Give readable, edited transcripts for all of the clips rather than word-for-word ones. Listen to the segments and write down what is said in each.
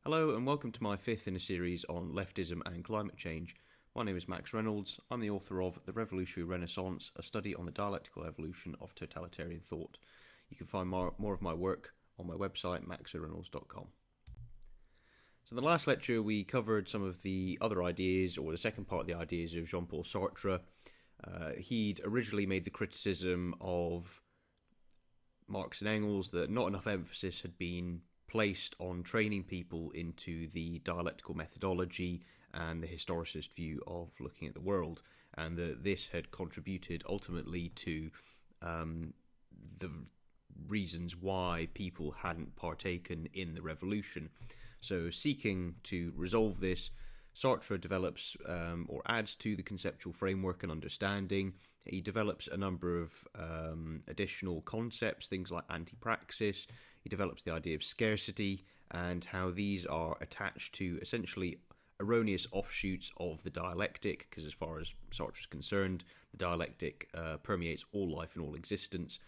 Hello and welcome to my fifth in a series on leftism and climate change. My name is Max Reynolds. I'm the author of The Revolutionary Renaissance, a study on the dialectical evolution of totalitarian thought. You can find more of my work on my website, maxreynolds.com. So in the last lecture we covered some of the other ideas, or the second part of the ideas of Jean-Paul Sartre. He'd originally made the criticism of Marx and Engels that not enough emphasis had been placed on training people into the dialectical methodology and the historicist view of looking at the world, and that this had contributed ultimately to the reasons why people hadn't partaken in the revolution. So seeking to resolve this, Sartre develops or adds to the conceptual framework and understanding. He develops a number of additional concepts, things like anti-praxis. He develops the idea of scarcity and how these are attached to essentially erroneous offshoots of the dialectic, because as far as Sartre is concerned, the dialectic permeates all life and all existence.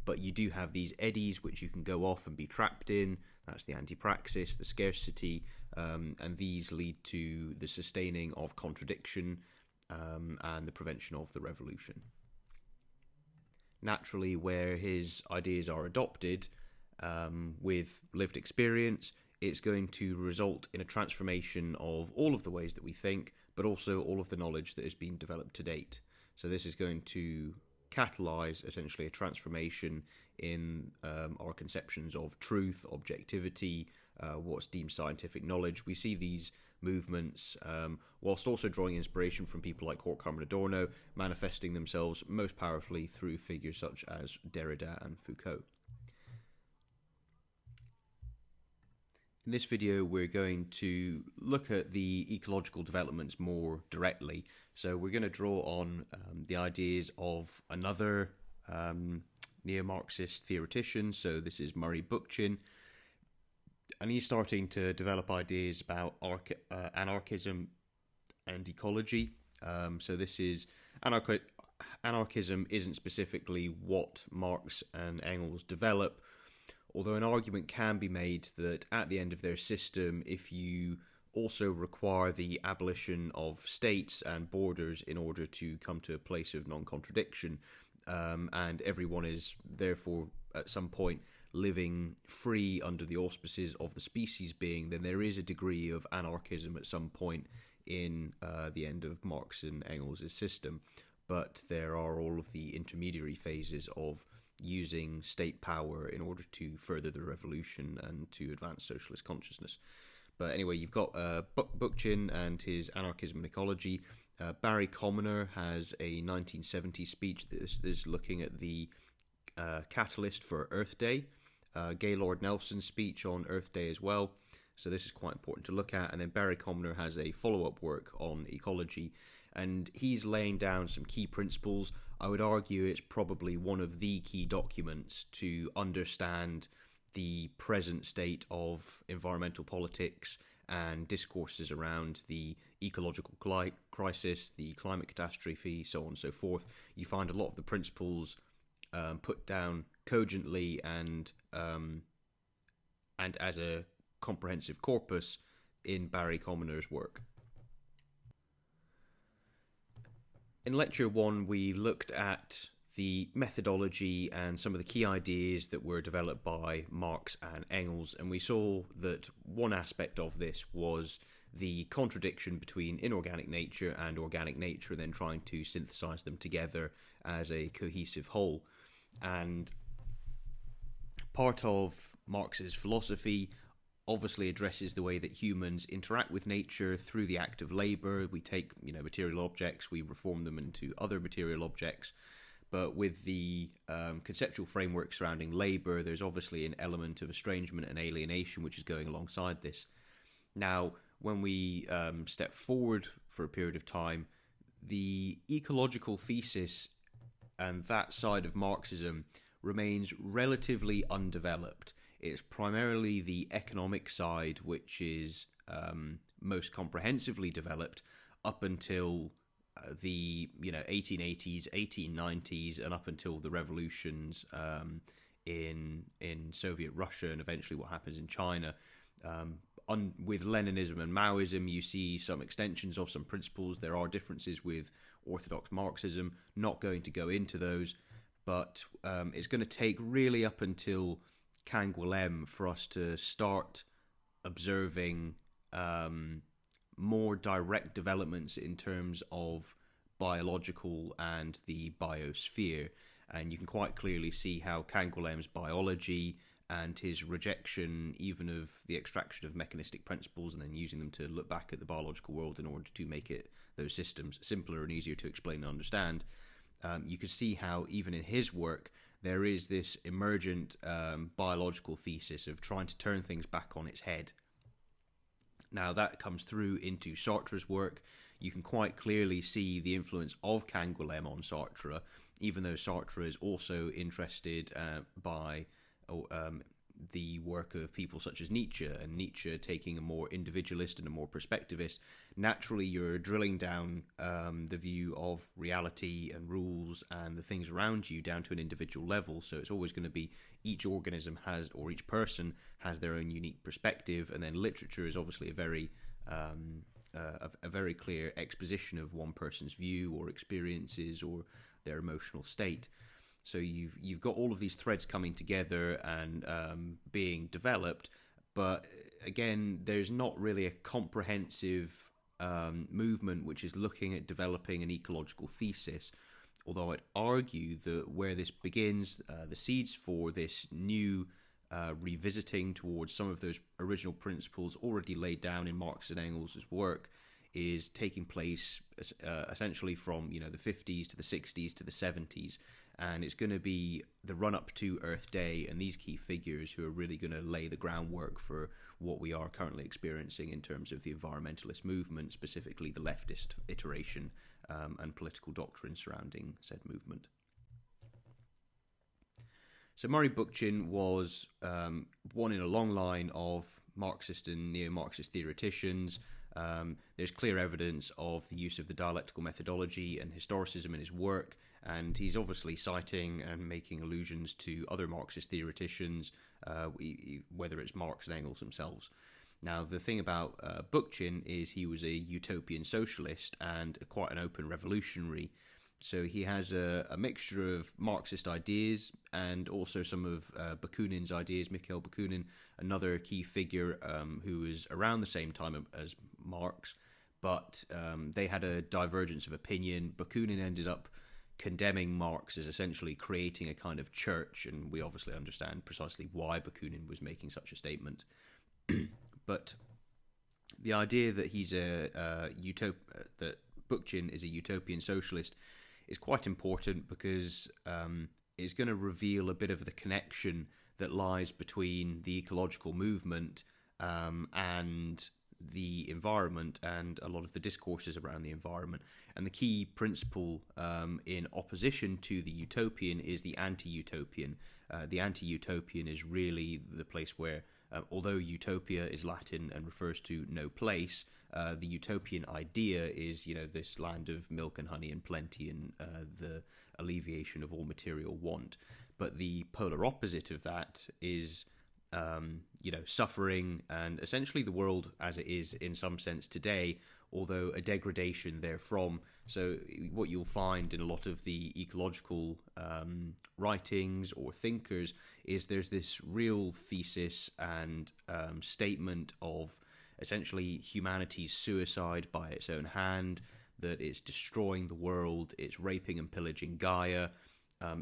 But you do have these eddies which you can go off and be trapped in. That's the anti-praxis, the scarcity, and these lead to the sustaining of contradiction and the prevention of the revolution. Naturally, where his ideas are adopted with lived experience, it's going to result in a transformation of all of the ways that we think, but also all of the knowledge that has been developed to date. So this is going to catalyze essentially a transformation in our conceptions of truth, objectivity, what's deemed scientific knowledge. We see these movements, whilst also drawing inspiration from people like Horkheimer and Adorno, manifesting themselves most powerfully through figures such as Derrida and Foucault. In this video, we're going to look at the ecological developments more directly. So we're going to draw on the ideas of another neo-Marxist theoretician. So this is Murray Bookchin. And he's starting to develop ideas about anarchism and ecology. So this is anarchism isn't specifically what Marx and Engels develop, although an argument can be made that at the end of their system, if you also require the abolition of states and borders in order to come to a place of non-contradiction, and everyone is therefore at some point living free under the auspices of the species being, then there is a degree of anarchism at some point in the end of Marx and Engels' system. But there are all of the intermediary phases of using state power in order to further the revolution and to advance socialist consciousness. But anyway, you've got Bookchin and his Anarchism and Ecology. Barry Commoner has a 1970 speech that is looking at the catalyst for Earth Day. Gaylord Nelson's speech on Earth Day as well. So this is quite important to look at. And then Barry Commoner has a follow-up work on ecology, and he's laying down some key principles. I would argue it's probably one of the key documents to understand the present state of environmental politics and discourses around the ecological crisis, the climate catastrophe, so on and so forth. You find a lot of the principles put down cogently and as a comprehensive corpus in Barry Commoner's work. In lecture 1, we looked at the methodology and some of the key ideas that were developed by Marx and Engels, and we saw that one aspect of this was the contradiction between inorganic nature and organic nature, and then trying to synthesize them together as a cohesive whole. And part of Marx's philosophy obviously addresses the way that humans interact with nature through the act of labor. We take, material objects, we reform them into other material objects. But with the conceptual framework surrounding labor, there's obviously an element of estrangement and alienation which is going alongside this. Now, when we step forward for a period of time, the ecological thesis and that side of Marxism remains relatively undeveloped. It's primarily the economic side which is most comprehensively developed up until the 1880s, 1890s, and up until the revolutions in Soviet Russia and eventually what happens in China. with Leninism and Maoism, you see some extensions of some principles. There are differences with orthodox Marxism. Not going to go into those, but it's going to take really up until Canguilhem for us to start observing more direct developments in terms of biological and the biosphere. And you can quite clearly see how Canguilhem's biology and his rejection even of the extraction of mechanistic principles and then using them to look back at the biological world in order to make those systems simpler and easier to explain and understand, you can see how even in his work there is this emergent biological thesis of trying to turn things back on its head. Now that comes through into Sartre's work. You can quite clearly see the influence of Canguilhem on Sartre, even though Sartre is also interested by the work of people such as Nietzsche, and Nietzsche taking a more individualist and a more perspectivist. Naturally, you're drilling down the view of reality and rules and the things around you down to an individual level. So it's always going to be each organism has, or each person has their own unique perspective, and then literature is obviously a very clear exposition of one person's view or experiences or their emotional state. So you've got all of these threads coming together and being developed, but again, there's not really a comprehensive movement which is looking at developing an ecological thesis. Although I'd argue that where this begins, the seeds for this new revisiting towards some of those original principles already laid down in Marx and Engels' work is taking place essentially from the 50s to the 60s to the 70s. And it's going to be the run-up to Earth Day and these key figures who are really going to lay the groundwork for what we are currently experiencing in terms of the environmentalist movement, specifically the leftist iteration and political doctrine surrounding said movement. So Murray Bookchin was one in a long line of Marxist and neo-Marxist theoreticians. There's clear evidence of the use of the dialectical methodology and historicism in his work, and he's obviously citing and making allusions to other Marxist theoreticians, whether it's Marx and Engels themselves. Now, the thing about Bookchin is he was a utopian socialist and quite an open revolutionary. So he has a mixture of Marxist ideas and also some of Bakunin's ideas. Mikhail Bakunin, another key figure who was around the same time as Marx, but they had a divergence of opinion. Bakunin ended up condemning Marx as essentially creating a kind of church, and we obviously understand precisely why Bakunin was making such a statement. But the idea that he's that Bookchin is a utopian socialist is quite important because it's going to reveal a bit of the connection that lies between the ecological movement and the environment and a lot of the discourses around the environment. And the key principle in opposition to the utopian is the anti-utopian. The anti-utopian is really the place where, although utopia is Latin and refers to no place, the utopian idea is, this land of milk and honey and plenty and the alleviation of all material want. But the polar opposite of that is suffering and essentially the world as it is in some sense today, although a degradation therefrom. So what you'll find in a lot of the ecological writings or thinkers is there's this real thesis and statement of essentially humanity's suicide by its own hand, that it's destroying the world, it's raping and pillaging Gaia,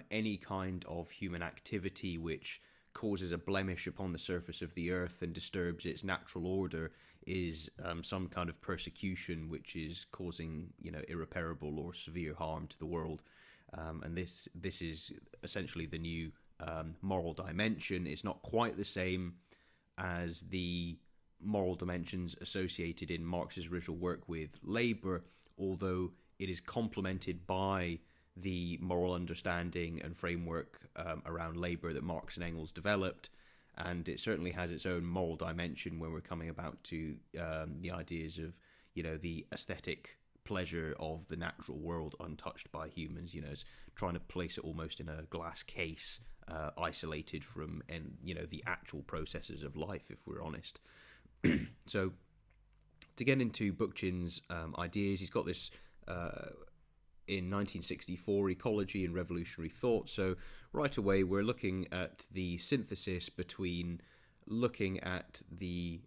any kind of human activity which causes a blemish upon the surface of the earth and disturbs its natural order is some kind of persecution which is causing irreparable or severe harm to the world. And this is essentially the new moral dimension. It's not quite the same as the moral dimensions associated in Marx's original work with labour, although it is complemented by the moral understanding and framework around labour that Marx and Engels developed, and it certainly has its own moral dimension when we're coming about to the ideas of the aesthetic pleasure of the natural world untouched by humans. It's trying to place it almost in a glass case, isolated from the actual processes of life, if we're honest. So to get into Bookchin's ideas, he's got this in 1964, Ecology and Revolutionary Thought. So right away, we're looking at the synthesis between looking at the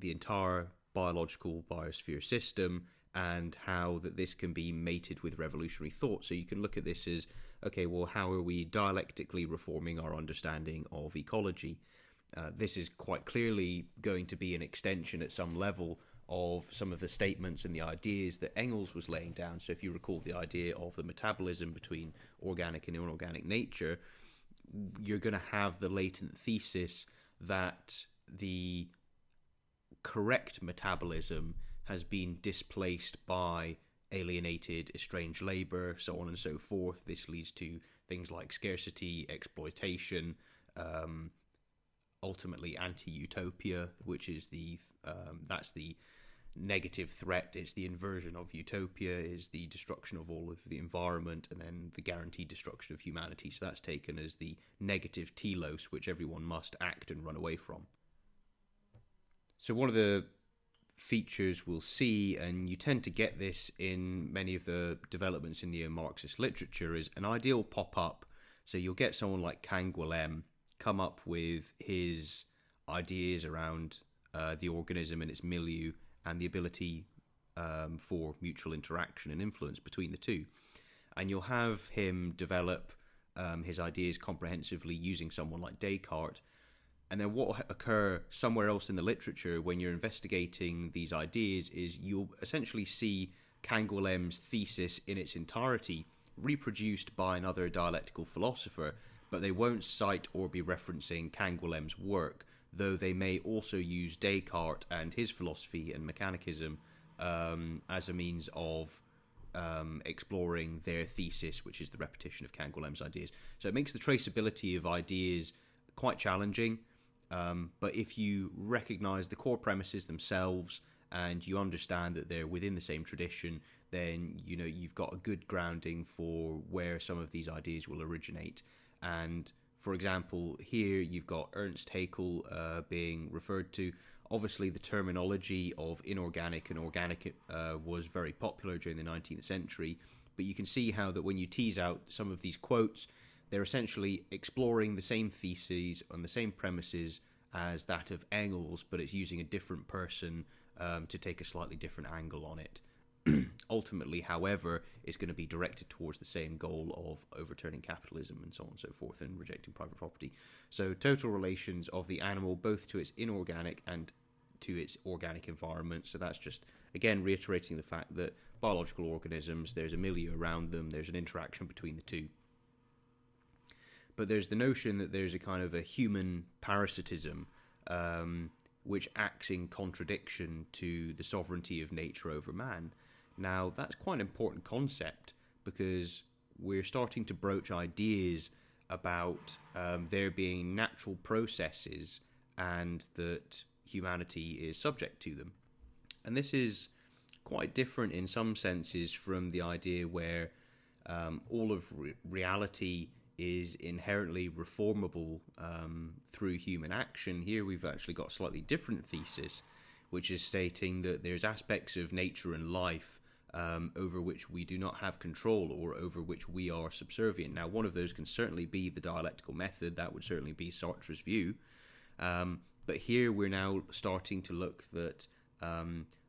entire biological biosphere system and how that this can be mated with revolutionary thought. So you can look at this as, okay, well, how are we dialectically reforming our understanding of ecology? This is quite clearly going to be an extension at some level of some of the statements and the ideas that Engels was laying down. So if you recall the idea of the metabolism between organic and inorganic nature, you're going to have the latent thesis that the correct metabolism has been displaced by alienated, estranged labour, so on and so forth. This leads to things like scarcity, exploitation, ultimately anti-utopia, which is that's the negative threat. It's the inversion of utopia, is the destruction of all of the environment, and then the guaranteed destruction of humanity. So that's taken as the negative telos, which everyone must act and run away from. So one of the features we'll see, and you tend to get this in many of the developments in neo-Marxist literature, is an idea will pop up. So you'll get someone like Canguilhem come up with his ideas around the organism and its milieu and the ability for mutual interaction and influence between the two. And you'll have him develop his ideas comprehensively using someone like Descartes. And then what will occur somewhere else in the literature when you're investigating these ideas is you'll essentially see Canguilhem's thesis in its entirety reproduced by another dialectical philosopher, but they won't cite or be referencing Canguilhem's work, though they may also use Descartes and his philosophy and mechanicism as a means of exploring their thesis, which is the repetition of Canguilhem's ideas. So it makes the traceability of ideas quite challenging, but if you recognize the core premises themselves and you understand that they're within the same tradition, then you've got a good grounding for where some of these ideas will originate. And for example, here you've got Ernst Haeckel being referred to. Obviously, the terminology of inorganic and organic was very popular during the 19th century, but you can see how that when you tease out some of these quotes, they're essentially exploring the same theses on the same premises as that of Engels, but it's using a different person to take a slightly different angle on it. Ultimately, however, is going to be directed towards the same goal of overturning capitalism and so on and so forth, and rejecting private property. So total relations of the animal both to its inorganic and to its organic environment. So that's just, again, reiterating the fact that biological organisms, there's a milieu around them, there's an interaction between the two. But there's the notion that there's a kind of a human parasitism which acts in contradiction to the sovereignty of nature over man. Now, that's quite an important concept because we're starting to broach ideas about there being natural processes and that humanity is subject to them. And this is quite different in some senses from the idea where all of reality is inherently reformable through human action. Here we've actually got a slightly different thesis, which is stating that there's aspects of nature and life over which we do not have control or over which we are subservient. Now, one of those can certainly be the dialectical method. That would certainly be Sartre's view. But here we're now starting to look that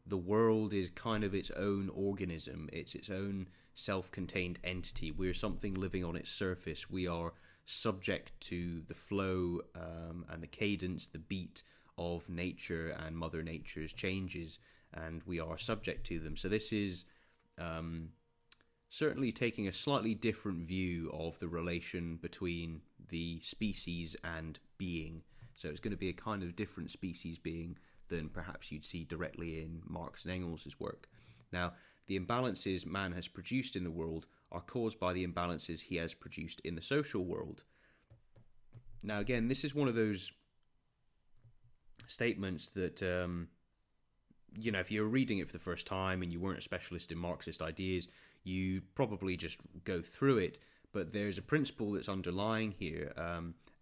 the world is kind of its own organism. It's its own self-contained entity. We're something living on its surface. We are subject to the flow and the cadence, the beat of nature and Mother Nature's changes, and we are subject to them. So this is certainly taking a slightly different view of the relation between the species and being. So it's going to be a kind of different species being than perhaps you'd see directly in Marx and Engels' work. Now, the imbalances man has produced in the world are caused by the imbalances he has produced in the social world. Now, again, this is one of those statements that, if you're reading it for the first time and you weren't a specialist in Marxist ideas, you probably just go through it. But there's a principle that's underlying here,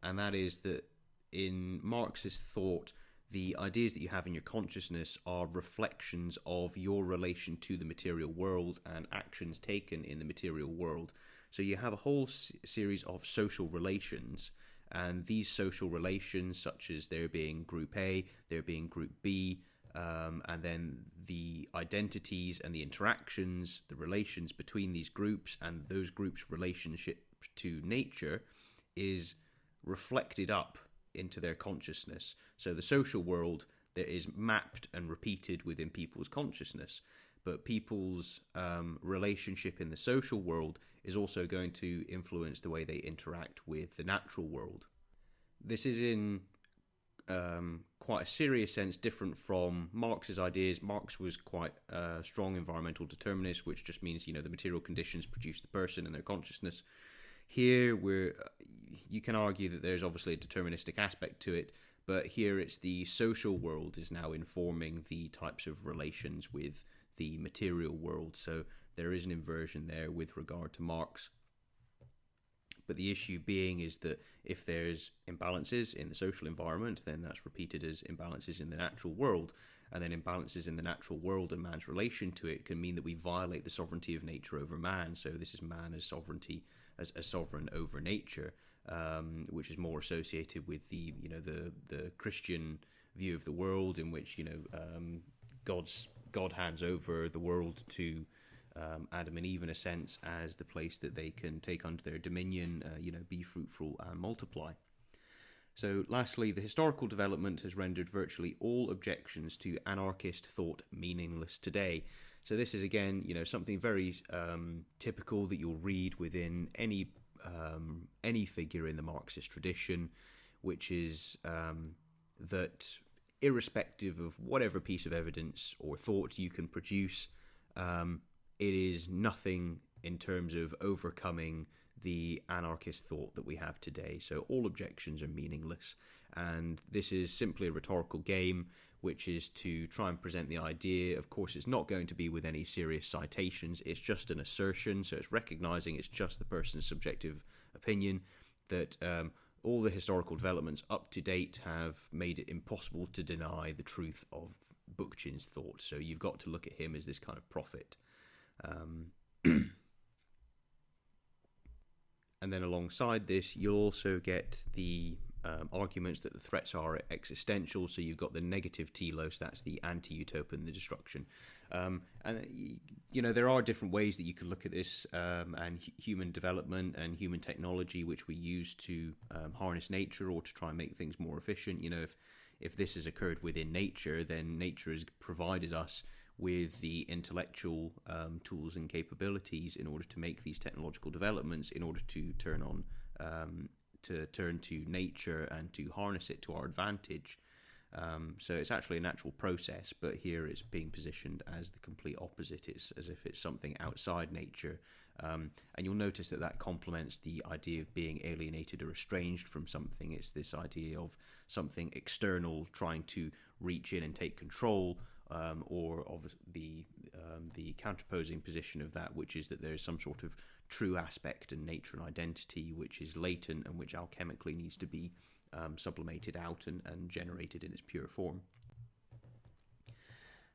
and that is that in Marxist thought, the ideas that you have in your consciousness are reflections of your relation to the material world and actions taken in the material world. So you have a whole series of social relations, and these social relations, such as there being Group A, there being Group B, and then the identities and the interactions, the relations between these groups and those groups' relationship to nature is reflected up into their consciousness. So the social world that is mapped and repeated within people's consciousness, but people's relationship in the social world is also going to influence the way they interact with the natural world. This is in quite a serious sense different from Marx's ideas. Marx was quite a strong environmental determinist, which just means, the material conditions produce the person and their consciousness. Here, you can argue that there's obviously a deterministic aspect to it, but here it's the social world is now informing the types of relations with the material world. So there is an inversion there with regard to Marx. But the issue being is that if there's imbalances in the social environment, then that's repeated as imbalances in the natural world. And then imbalances in the natural world and man's relation to it can mean that we violate the sovereignty of nature over man. So this is man as sovereignty, as a sovereign over nature, which is more associated with the Christian view of the world, in which God hands over the world to Adam and Eve, in a sense, as the place that they can take under their dominion, be fruitful and multiply. So lastly, the historical development has rendered virtually all objections to anarchist thought meaningless today. So this is, again, something very typical that you'll read within any figure in the Marxist tradition, which is that irrespective of whatever piece of evidence or thought you can produce, it is nothing in terms of overcoming the anarchist thought that we have today. So all objections are meaningless, and this is simply a rhetorical game, which is to try and present the idea. Of course, it's not going to be with any serious citations, it's just an assertion, so it's recognizing it's just the person's subjective opinion, that all the historical developments up to date have made it impossible to deny the truth of Bookchin's thought. So you've got to look at him as this kind of prophet. And then alongside this, you'll also get the arguments that the threats are existential. So you've got the negative telos, that's the anti-utopian, the destruction. There are different ways that you can look at this, and human development and human technology, which we use to harness nature or to try and make things more efficient. If this has occurred within nature, then nature has provided us with the intellectual tools and capabilities in order to make these technological developments, in order to turn to nature and to harness it to our advantage. So it's actually a natural process, but here it's being positioned as the complete opposite. It's as if it's something outside nature. And you'll notice that complements the idea of being alienated or estranged from something. It's this idea of something external trying to reach in and take control, or of the counterposing position of that, which is that there is some sort of true aspect in nature and identity which is latent and which alchemically needs to be sublimated out and generated in its pure form.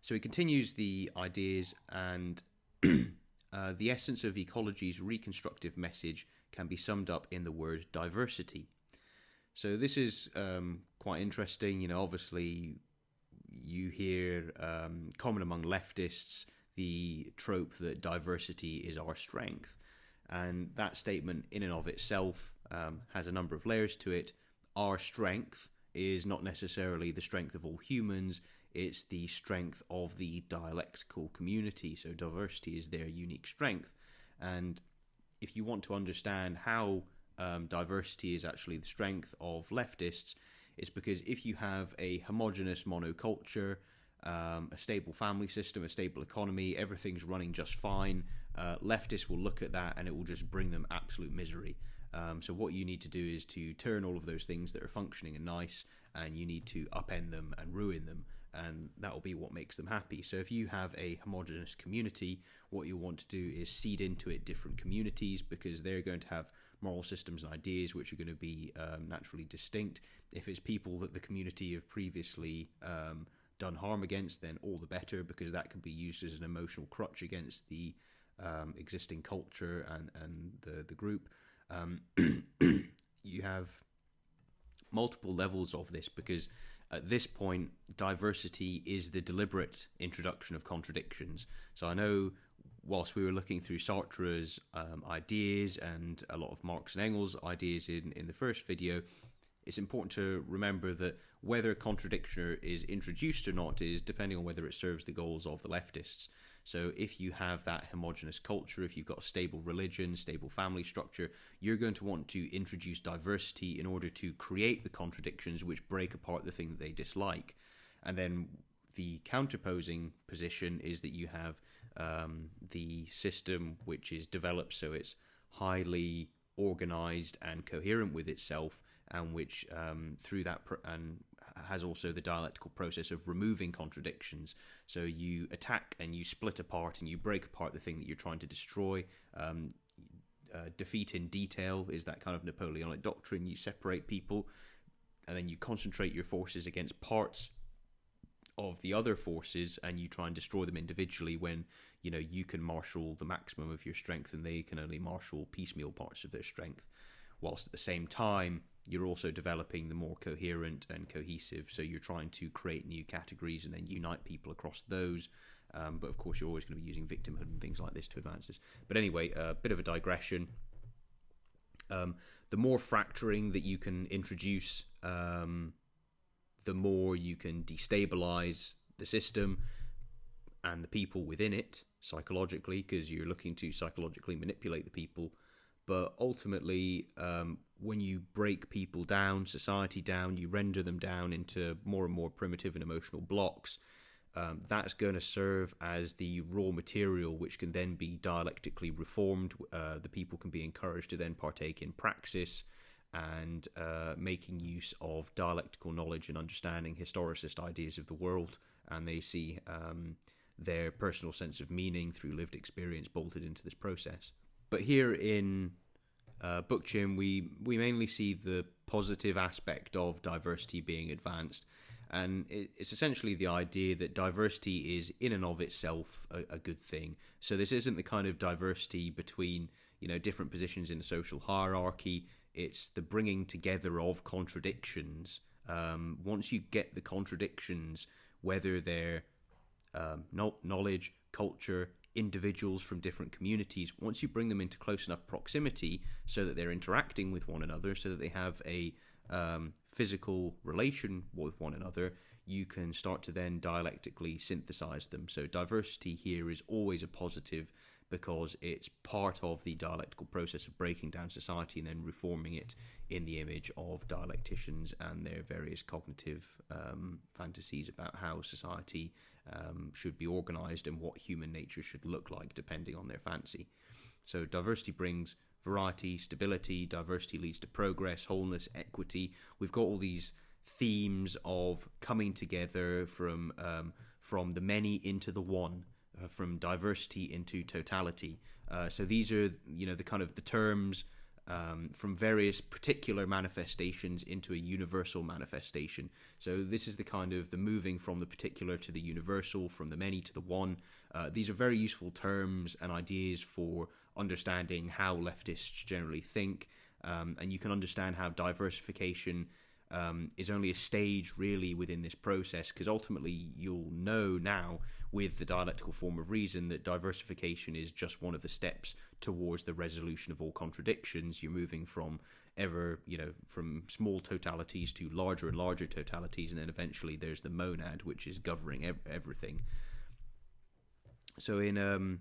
So he continues the ideas, and the essence of ecology's reconstructive message can be summed up in the word diversity. So this is quite interesting. Obviously you hear common among leftists the trope that diversity is our strength, and that statement in and of itself has a number of layers to it. Our strength is not necessarily the strength of all humans, it's the strength of the dialectical community. So diversity is their unique strength. And if you want to understand how diversity is actually the strength of leftists, it's because if you have a homogenous monoculture, a stable family system, a stable economy, everything's running just fine, leftists will look at that and it will just bring them absolute misery. So what you need to do is to turn all of those things that are functioning and nice, and you need to upend them and ruin them, and that will be what makes them happy. So if you have a homogenous community, what you want to do is seed into it different communities, because they're going to have moral systems and ideas which are going to be naturally distinct. If it's people that the community have previously done harm against, then all the better, because that can be used as an emotional crutch against the existing culture and the group. You have multiple levels of this, because at this point, diversity is the deliberate introduction of contradictions. So I know, whilst we were looking through Sartre's ideas and a lot of Marx and Engels' ideas in the first video, it's important to remember that whether contradiction is introduced or not is depending on whether it serves the goals of the leftists. So if you have that homogenous culture, if you've got a stable religion, stable family structure, you're going to want to introduce diversity in order to create the contradictions which break apart the thing that they dislike. And then the counterposing position is that you have the system which is developed so it's highly organized and coherent with itself, and which through that and has also the dialectical process of removing contradictions. So you attack and you split apart and you break apart the thing that you're trying to destroy. Defeat in detail is that kind of Napoleonic doctrine. You separate people and then you concentrate your forces against parts of the other forces, and you try and destroy them individually when you can marshal the maximum of your strength and they can only marshal piecemeal parts of their strength, whilst at the same time you're also developing the more coherent and cohesive. So you're trying to create new categories and then unite people across those. But of course, you're always going to be using victimhood and things like this to advance this. But anyway, a bit of a digression. The more fracturing that you can introduce, the more you can destabilize the system and the people within it psychologically, because you're looking to psychologically manipulate the people. But ultimately, when you break people down, society down, you render them down into more and more primitive and emotional blocks, that's going to serve as the raw material which can then be dialectically reformed. The people can be encouraged to then partake in praxis and making use of dialectical knowledge and understanding historicist ideas of the world, and they see their personal sense of meaning through lived experience bolted into this process. But here in Bookchin, we mainly see the positive aspect of diversity being advanced, and it's essentially the idea that diversity is in and of itself a good thing. So this isn't the kind of diversity between different positions in a social hierarchy. It's the bringing together of contradictions. Once you get the contradictions, whether they're knowledge, culture, individuals from different communities, once you bring them into close enough proximity so that they're interacting with one another, so that they have a physical relation with one another, you can start to then dialectically synthesize them. So diversity here is always a positive, because it's part of the dialectical process of breaking down society and then reforming it in the image of dialecticians and their various cognitive fantasies about how society should be organized and what human nature should look like depending on their fancy. So diversity brings variety, stability. Diversity leads to progress, wholeness, equity. We've got all these themes of coming together from the many into the one, from diversity into totality. So these are the kind of the terms from various particular manifestations into a universal manifestation. So this is the kind of the moving from the particular to the universal, from the many to the one. These are very useful terms and ideas for understanding how leftists generally think, and you can understand how diversification is only a stage really within this process, because ultimately you'll know now with the dialectical form of reason that diversification is just one of the steps towards the resolution of all contradictions. You're moving from from small totalities to larger and larger totalities, and then eventually there's the monad, which is governing everything. So in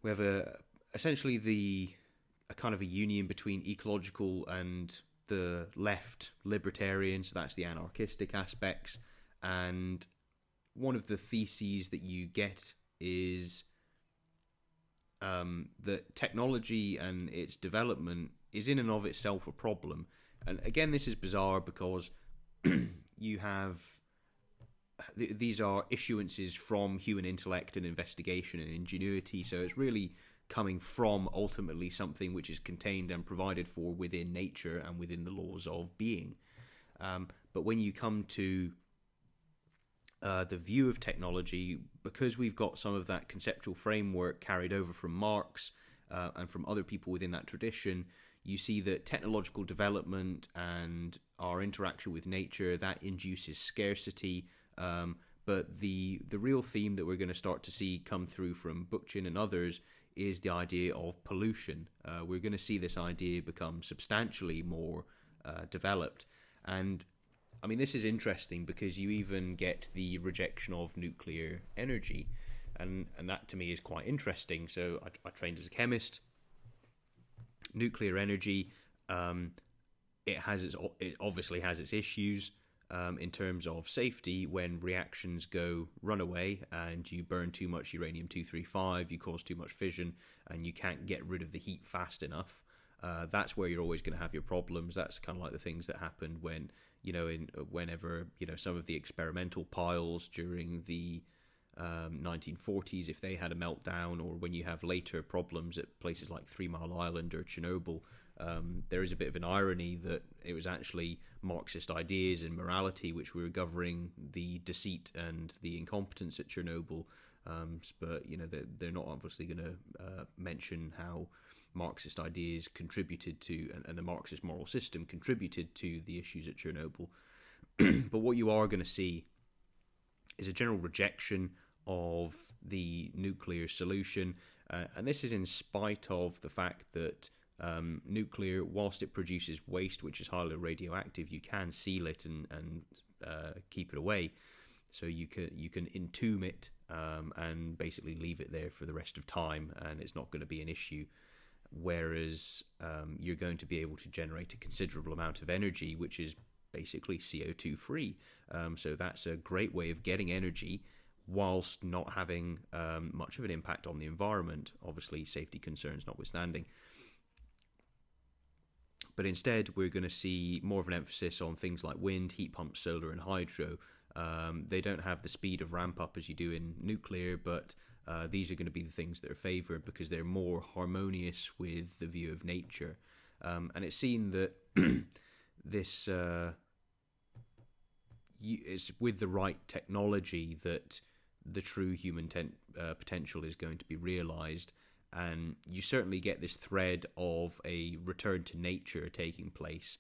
we have essentially a kind of a union between ecological and the left libertarian, so that's the anarchistic aspects. And one of the theses that you get is that technology and its development is in and of itself a problem. And again, this is bizarre because you have these are issuances from human intellect and investigation and ingenuity, so it's really coming from ultimately something which is contained and provided for within nature and within the laws of being. But when you come to the view of technology, because we've got some of that conceptual framework carried over from Marx and from other people within that tradition, you see that technological development and our interaction with nature, that induces scarcity. But the real theme that we're going to start to see come through from Bookchin and others is the idea of pollution. We're going to see this idea become substantially more developed. And I mean, this is interesting because you even get the rejection of nuclear energy. And that to me is quite interesting. So I trained as a chemist. Nuclear energy, it obviously has its issues in terms of safety. When reactions go runaway and you burn too much uranium-235, you cause too much fission, and you can't get rid of the heat fast enough. That's where you're always going to have your problems. That's kind of like the things that happened when, whenever some of the experimental piles during the 1940s, if they had a meltdown, or when you have later problems at places like 3 Mile Island or Chernobyl, there is a bit of an irony that it was actually Marxist ideas and morality which were governing the deceit and the incompetence at Chernobyl. But they're not obviously going to mention how Marxist ideas contributed to, and the Marxist moral system contributed to the issues at Chernobyl. But what you are going to see is a general rejection of the nuclear solution, and this is in spite of the fact that nuclear, whilst it produces waste which is highly radioactive, you can seal it and keep it away. So you can entomb it and basically leave it there for the rest of time, and it's not going to be an issue. Whereas you're going to be able to generate a considerable amount of energy, which is basically CO2 free. So that's a great way of getting energy whilst not having much of an impact on the environment, obviously safety concerns notwithstanding. But instead, we're going to see more of an emphasis on things like wind, heat pumps, solar, and hydro. They don't have the speed of ramp up as you do in nuclear, but these are going to be the things that are favoured because they're more harmonious with the view of nature. And it's seen that this is with the right technology that the true human potential is going to be realised. And you certainly get this thread of a return to nature taking place.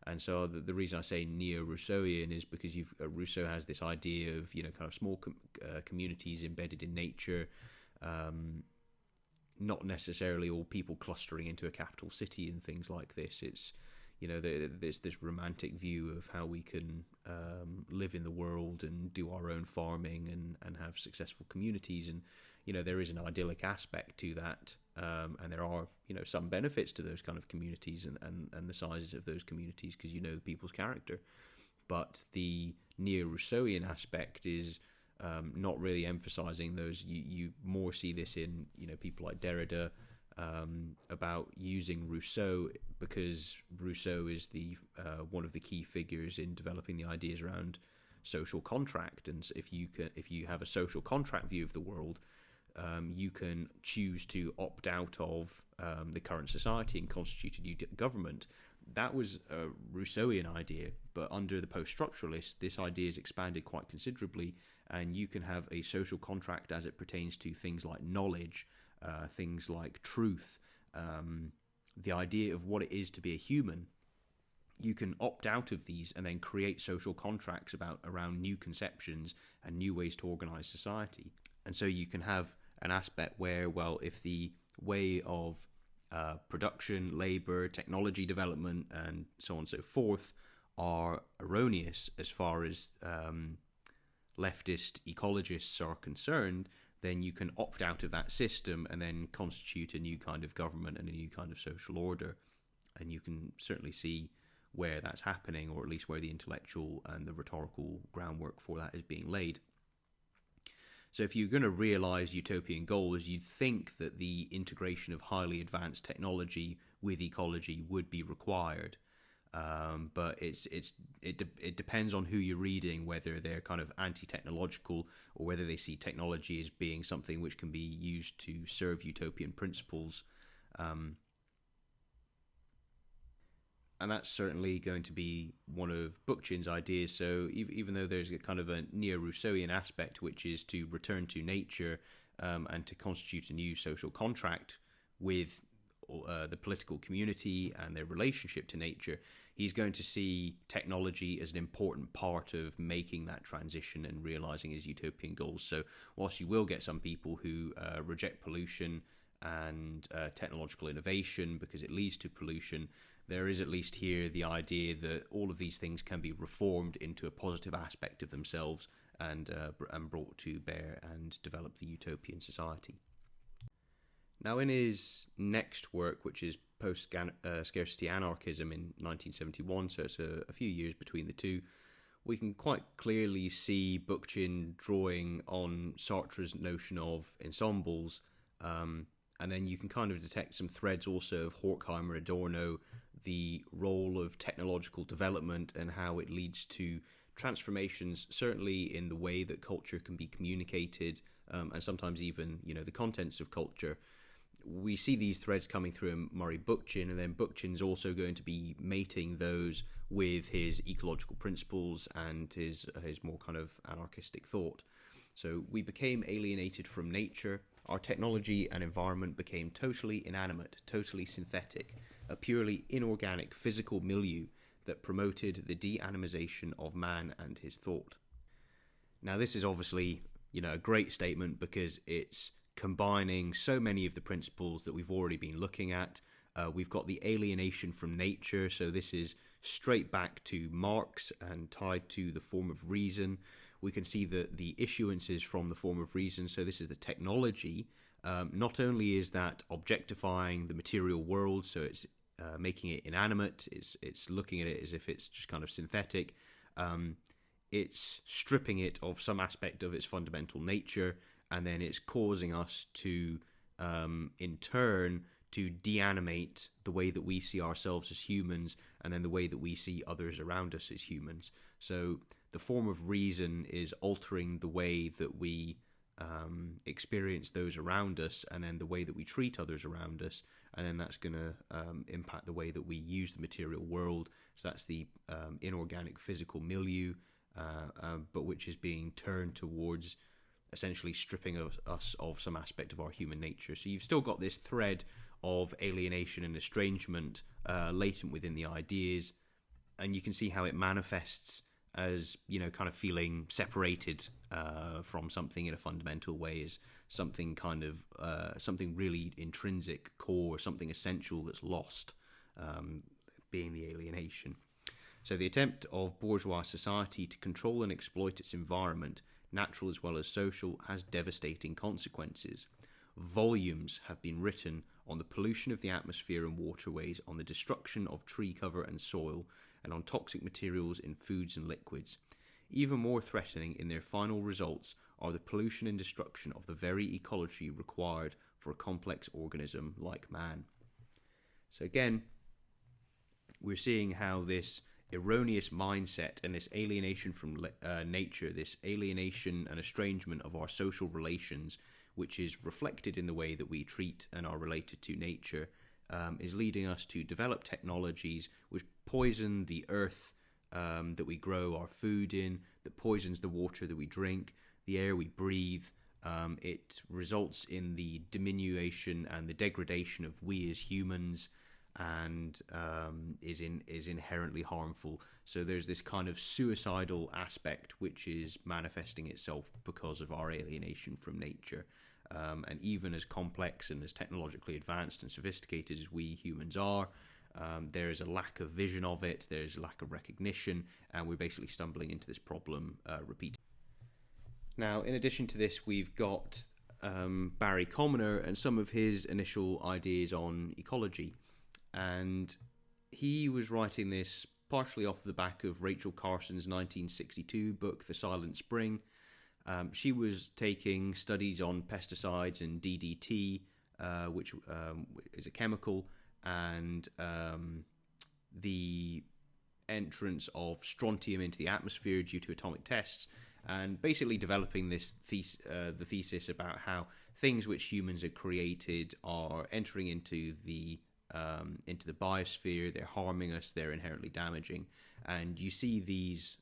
And so the reason I say neo-Rousseauian is because Rousseau has this idea of kind of small communities embedded in nature, not necessarily all people clustering into a capital city and things like this. It's there's this romantic view of how we can live in the world and do our own farming and have successful communities, and there is an idyllic aspect to that, and there are some benefits to those kind of communities and the sizes of those communities because the people's character. But the neo-Rousseauian aspect is not really emphasizing those. You more see this in people like Derrida, about using Rousseau because Rousseau is the one of the key figures in developing the ideas around social contract. And so if you have a social contract view of the world, you can choose to opt out of the current society and constitute a new government. That was a Rousseauian idea, but under the post-structuralists, this idea is expanded quite considerably, and you can have a social contract as it pertains to things like knowledge, things like truth, the idea of what it is to be a human. You can opt out of these and then create social contracts around new conceptions and new ways to organise society. And so you can have an aspect where, well, if the way of production, labour, technology development, and so on and so forth are erroneous as far as leftist ecologists are concerned, then you can opt out of that system and then constitute a new kind of government and a new kind of social order. And you can certainly see where that's happening, or at least where the intellectual and the rhetorical groundwork for that is being laid. So if you're going to realise utopian goals, you'd think that the integration of highly advanced technology with ecology would be required. But it depends on who you're reading, whether they're kind of anti-technological or whether they see technology as being something which can be used to serve utopian principles. And that's certainly going to be one of Bookchin's ideas. So even though there's a kind of a neo-Rousseauian aspect, which is to return to nature and to constitute a new social contract with the political community and their relationship to nature, he's going to see technology as an important part of making that transition and realizing his utopian goals. So whilst you will get some people who reject pollution and technological innovation because it leads to pollution, there is at least here the idea that all of these things can be reformed into a positive aspect of themselves and brought to bear and develop the utopian society. Now, in his next work, which is Post-Scarcity Anarchism in 1971, so it's a few years between the two, we can quite clearly see Bookchin drawing on Sartre's notion of ensembles, and then you can kind of detect some threads also of Horkheimer, Adorno, the role of technological development and how it leads to transformations, certainly in the way that culture can be communicated, and sometimes even, the contents of culture. We see these threads coming through in Murray Bookchin, and then Bookchin's also going to be mating those with his ecological principles and his more kind of anarchistic thought. So we became alienated from nature. Our technology and environment became totally inanimate, totally synthetic, a purely inorganic physical milieu that promoted the de-animization of man and his thought. Now, this is obviously, a great statement because it's combining so many of the principles that we've already been looking at. We've got the alienation from nature, so this is straight back to Marx and tied to the form of reason. We can see the issuances from the form of reason, so this is the technology. Not only is that objectifying the material world, so it's making it inanimate, it's looking at it as if it's just kind of synthetic, it's stripping it of some aspect of its fundamental nature, and then it's causing us to, in turn, to deanimate the way that we see ourselves as humans, and then the way that we see others around us as humans. So the form of reason is altering the way that we experience those around us, and then the way that we treat others around us, and then that's going to impact the way that we use the material world. So that's the inorganic physical milieu, but which is being turned towards essentially stripping us of some aspect of our human nature. So you've still got this thread of alienation and estrangement latent within the ideas, and you can see how it manifests as, kind of feeling separated from something in a fundamental way, as something kind of, something really intrinsic, core, something essential that's lost, being the alienation. So the attempt of bourgeois society to control and exploit its environment, natural as well as social, has devastating consequences. Volumes have been written on the pollution of the atmosphere and waterways, on the destruction of tree cover and soil, and on toxic materials in foods and liquids. Even more threatening in their final results are the pollution and destruction of the very ecology required for a complex organism like man. So again, we're seeing how this erroneous mindset and this alienation from nature, this alienation and estrangement of our social relations, which is reflected in the way that we treat and are related to nature, is leading us to develop technologies which poison the earth that we grow our food in, that poisons the water that we drink, the air we breathe. It results in the diminution and the degradation of we as humans, and is inherently harmful. So there's this kind of suicidal aspect which is manifesting itself because of our alienation from nature. And even as complex and as technologically advanced and sophisticated as we humans are, there is a lack of vision of it, there's a lack of recognition, and we're basically stumbling into this problem repeatedly. Now, in addition to this, we've got Barry Commoner and some of his initial ideas on ecology. And he was writing this partially off the back of Rachel Carson's 1962 book, The Silent Spring. She was taking studies on pesticides and DDT, which is a chemical, and the entrance of strontium into the atmosphere due to atomic tests, and basically developing this the thesis about how things which humans have created are entering into the biosphere. They're harming us. They're inherently damaging, and you see these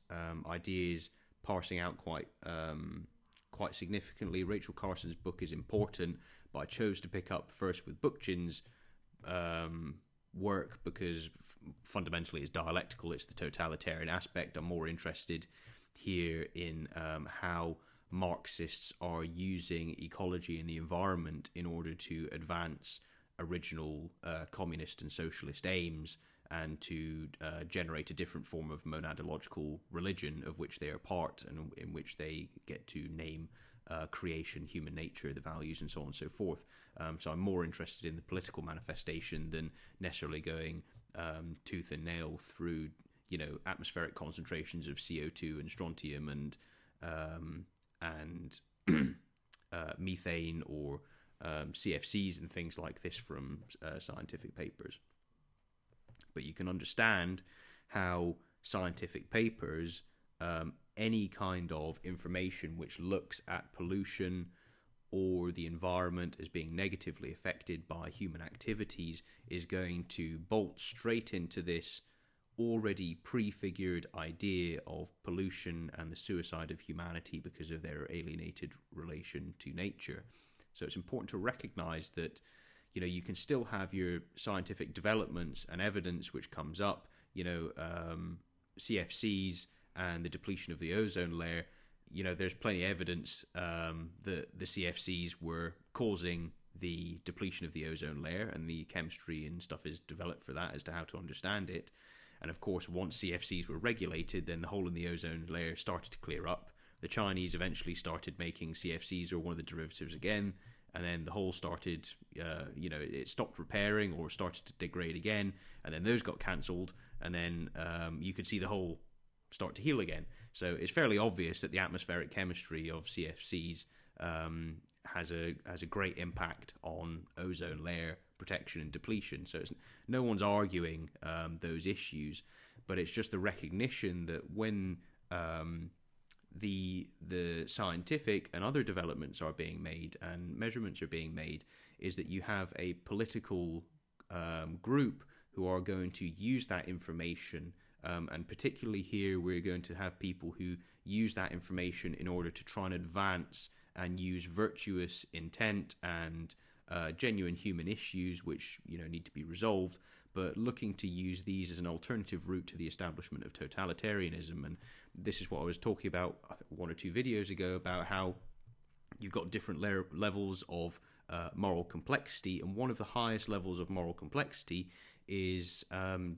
ideas parsing out quite significantly. Rachel Carson's book is important, but I chose to pick up first with Bookchin's work because fundamentally it's dialectical. It's the totalitarian aspect. I'm more interested here in how Marxists are using ecology and the environment in order to advance original communist and socialist aims, and to generate a different form of monadological religion of which they are part, and in which they get to name creation, human nature, the values, and so on and so forth. So I'm more interested in the political manifestation than necessarily going tooth and nail through, atmospheric concentrations of CO2 and strontium and methane or CFCs and things like this from scientific papers. But you can understand how scientific papers, any kind of information which looks at pollution or the environment as being negatively affected by human activities, is going to bolt straight into this already prefigured idea of pollution and the suicide of humanity because of their alienated relation to nature. So it's important to recognize that, you can still have your scientific developments and evidence which comes up, CFCs and the depletion of the ozone layer. There's plenty of evidence that the CFCs were causing the depletion of the ozone layer, and the chemistry and stuff is developed for that as to how to understand it. And of course, once CFCs were regulated, then the hole in the ozone layer started to clear up. The Chinese eventually started making CFCs or one of the derivatives again, and then the hole started, it stopped repairing or started to degrade again, and then those got cancelled, and then you could see the hole start to heal again. So it's fairly obvious that the atmospheric chemistry of CFCs has a great impact on ozone layer protection and depletion. So no one's arguing those issues, but it's just the recognition that when the scientific and other developments are being made and measurements are being made, is that you have a political group who are going to use that information, and particularly here we're going to have people who use that information in order to try and advance and use virtuous intent and genuine human issues which need to be resolved, but looking to use these as an alternative route to the establishment of totalitarianism. And this is what I was talking about one or two videos ago, about how you've got different levels of moral complexity, and one of the highest levels of moral complexity is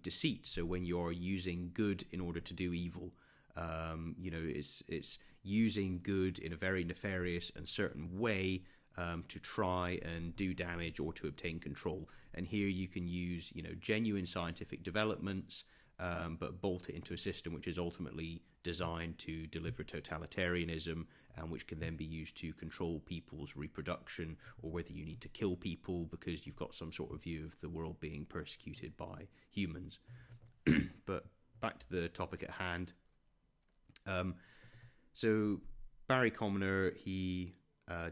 deceit. So when you're using good in order to do evil, it's using good in a very nefarious and certain way to try and do damage or to obtain control. And here you can use genuine scientific developments, but bolt it into a system which is ultimately designed to deliver totalitarianism, and which can then be used to control people's reproduction, or whether you need to kill people because you've got some sort of view of the world being persecuted by humans. But back to the topic at hand. So Barry Commoner, he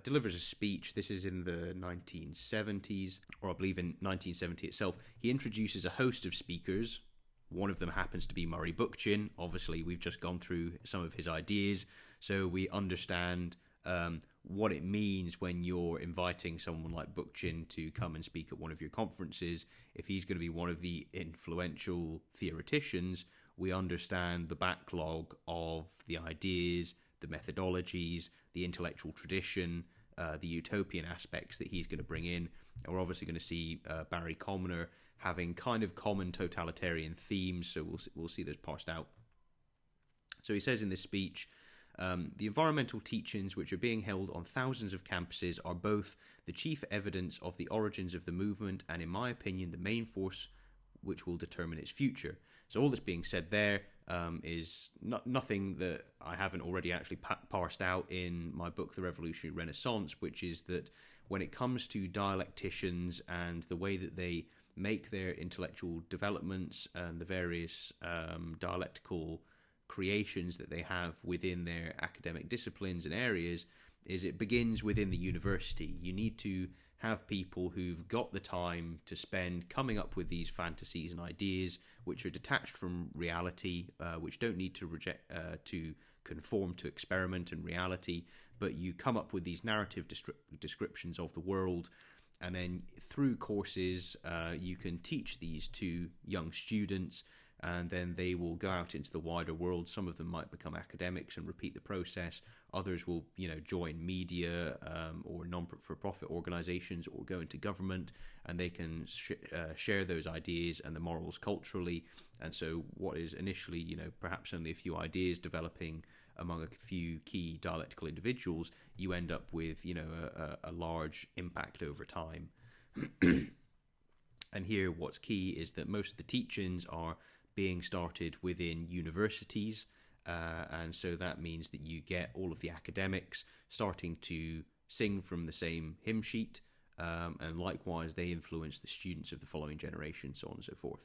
delivers a speech. This is in the 1970s, or I believe in 1970 itself. He introduces a host of speakers. One of them happens to be Murray Bookchin. Obviously, we've just gone through some of his ideas, so we understand what it means when you're inviting someone like Bookchin to come and speak at one of your conferences. If he's going to be one of the influential theoreticians, we understand the backlog of the ideas, the methodologies, the intellectual tradition, the utopian aspects that he's going to bring in. And we're obviously going to see Barry Commoner having kind of common totalitarian themes, so we'll see those parsed out. So he says in this speech, the environmental teachings which are being held on thousands of campuses are both the chief evidence of the origins of the movement and, in my opinion, the main force which will determine its future. So all that's being said there is nothing that I haven't already actually parsed out in my book, The Revolutionary Renaissance, which is that when it comes to dialecticians and the way that they make their intellectual developments and the various dialectical creations that they have within their academic disciplines and areas is it begins within the university. You need to have people who've got the time to spend coming up with these fantasies and ideas which are detached from reality, which don't need to reject to conform to experiment and reality, but you come up with these narrative descriptions of the world, and then through courses you can teach these to young students, and then they will go out into the wider world. Some of them might become academics and repeat the process. Others will, join media or non-for-profit organizations or go into government, and they can share those ideas and the morals culturally. And so what is initially, perhaps only a few ideas developing among a few key dialectical individuals, you end up with, a large impact over time. And here what's key is that most of the teachings are being started within universities, and so that means that you get all of the academics starting to sing from the same hymn sheet, and likewise they influence the students of the following generation, so on and so forth.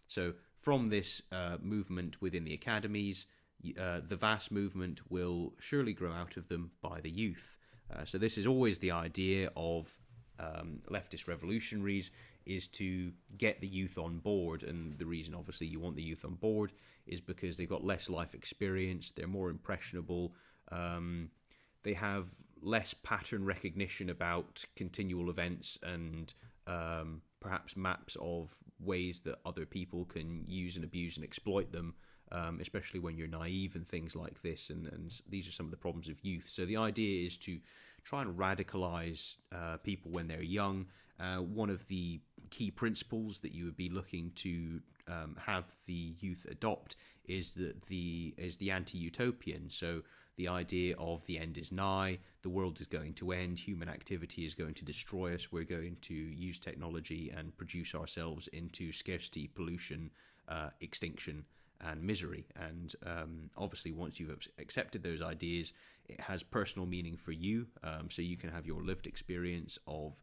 So from this movement within the academies, the vast movement will surely grow out of them by the youth. So this is always the idea of leftist revolutionaries, is to get the youth on board. And the reason obviously you want the youth on board is because they've got less life experience, they're more impressionable, they have less pattern recognition about continual events and perhaps maps of ways that other people can use and abuse and exploit them, especially when you're naive and things like this. And these are some of the problems of youth. So the idea is to try and radicalize people when they're young. One of the key principles that you would be looking to have the youth adopt is the anti-utopian. So the idea of the end is nigh, the world is going to end, human activity is going to destroy us, we're going to use technology and produce ourselves into scarcity, pollution, extinction, and misery. And obviously once you've accepted those ideas, it has personal meaning for you, so you can have your lived experience of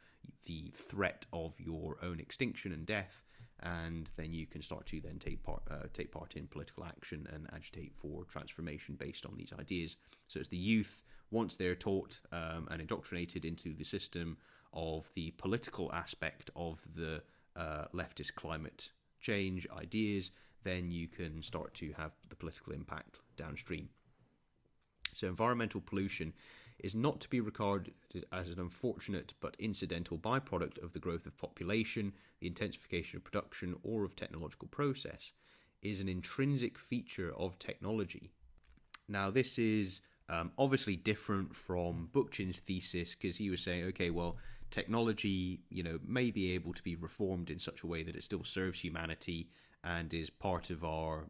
the threat of your own extinction and death, and then you can start to then take part in political action and agitate for transformation based on these ideas. So it's the youth, once they're taught and indoctrinated into the system of the political aspect of the leftist climate change ideas, then you can start to have the political impact downstream. So environmental pollution is not to be regarded as an unfortunate but incidental byproduct of the growth of population, the intensification of production, or of technological process. It is an intrinsic feature of technology. Now, this is obviously different from Bookchin's thesis, because he was saying, okay, well, technology, may be able to be reformed in such a way that it still serves humanity and is part of our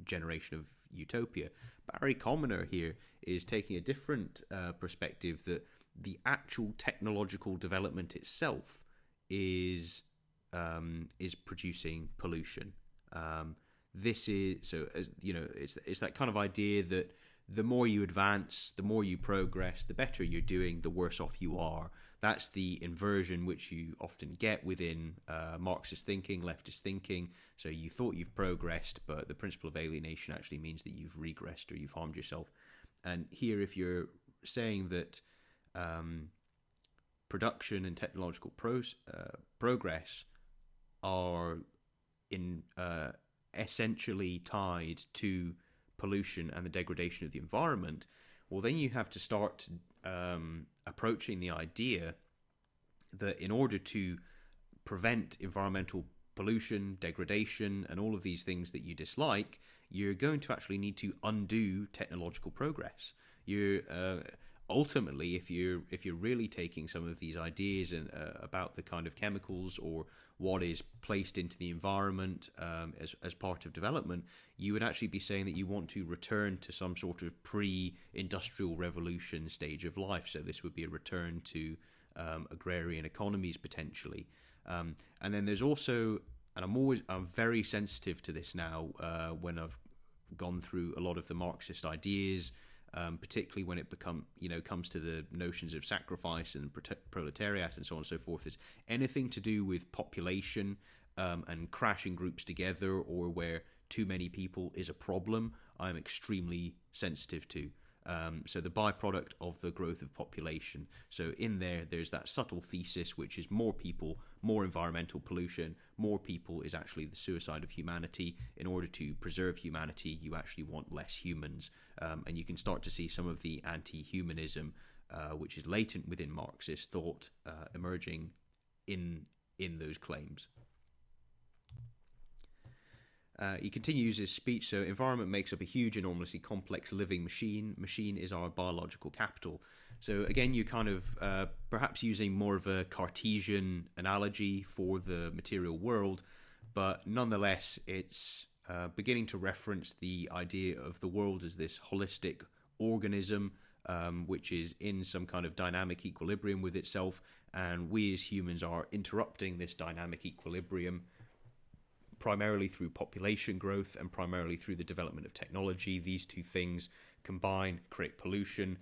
generation of utopia. Barry Commoner here is taking a different perspective, that the actual technological development itself is producing pollution. This is so, as it's that kind of idea that the more you advance, the more you progress, the better you're doing, the worse off you are. That's the inversion which you often get within Marxist thinking, leftist thinking. So you thought you've progressed, but the principle of alienation actually means that you've regressed or you've harmed yourself. And here, if you're saying that production and technological progress are essentially tied to pollution and the degradation of the environment, well, then you have to start approaching the idea that in order to prevent environmental pollution, degradation, and all of these things that you dislike, you're going to actually need to undo technological progress. You're ultimately, if you're really taking some of these ideas and about the kind of chemicals or what is placed into the environment as part of development, you would actually be saying that you want to return to some sort of pre-industrial revolution stage of life. So this would be a return to agrarian economies potentially. And then there's also, and I'm very sensitive to this now when I've gone through a lot of the Marxist ideas, particularly when it comes to the notions of sacrifice and proletariat and so on and so forth, is anything to do with population and crashing groups together, or where too many people is a problem, I'm extremely sensitive to. So the byproduct of the growth of population. So in there's that subtle thesis, which is more people, more environmental pollution, more people is actually the suicide of humanity. In order to preserve humanity, you actually want less humans. And you can start to see some of the anti-humanism, which is latent within Marxist thought, emerging in those claims. He continues his speech. So environment makes up a huge, enormously complex living machine. Machine is our biological capital. So again, you kind of perhaps using more of a Cartesian analogy for the material world, but nonetheless, it's beginning to reference the idea of the world as this holistic organism, which is in some kind of dynamic equilibrium with itself, and we as humans are interrupting this dynamic equilibrium primarily through population growth and primarily through the development of technology. These two things combine, create pollution,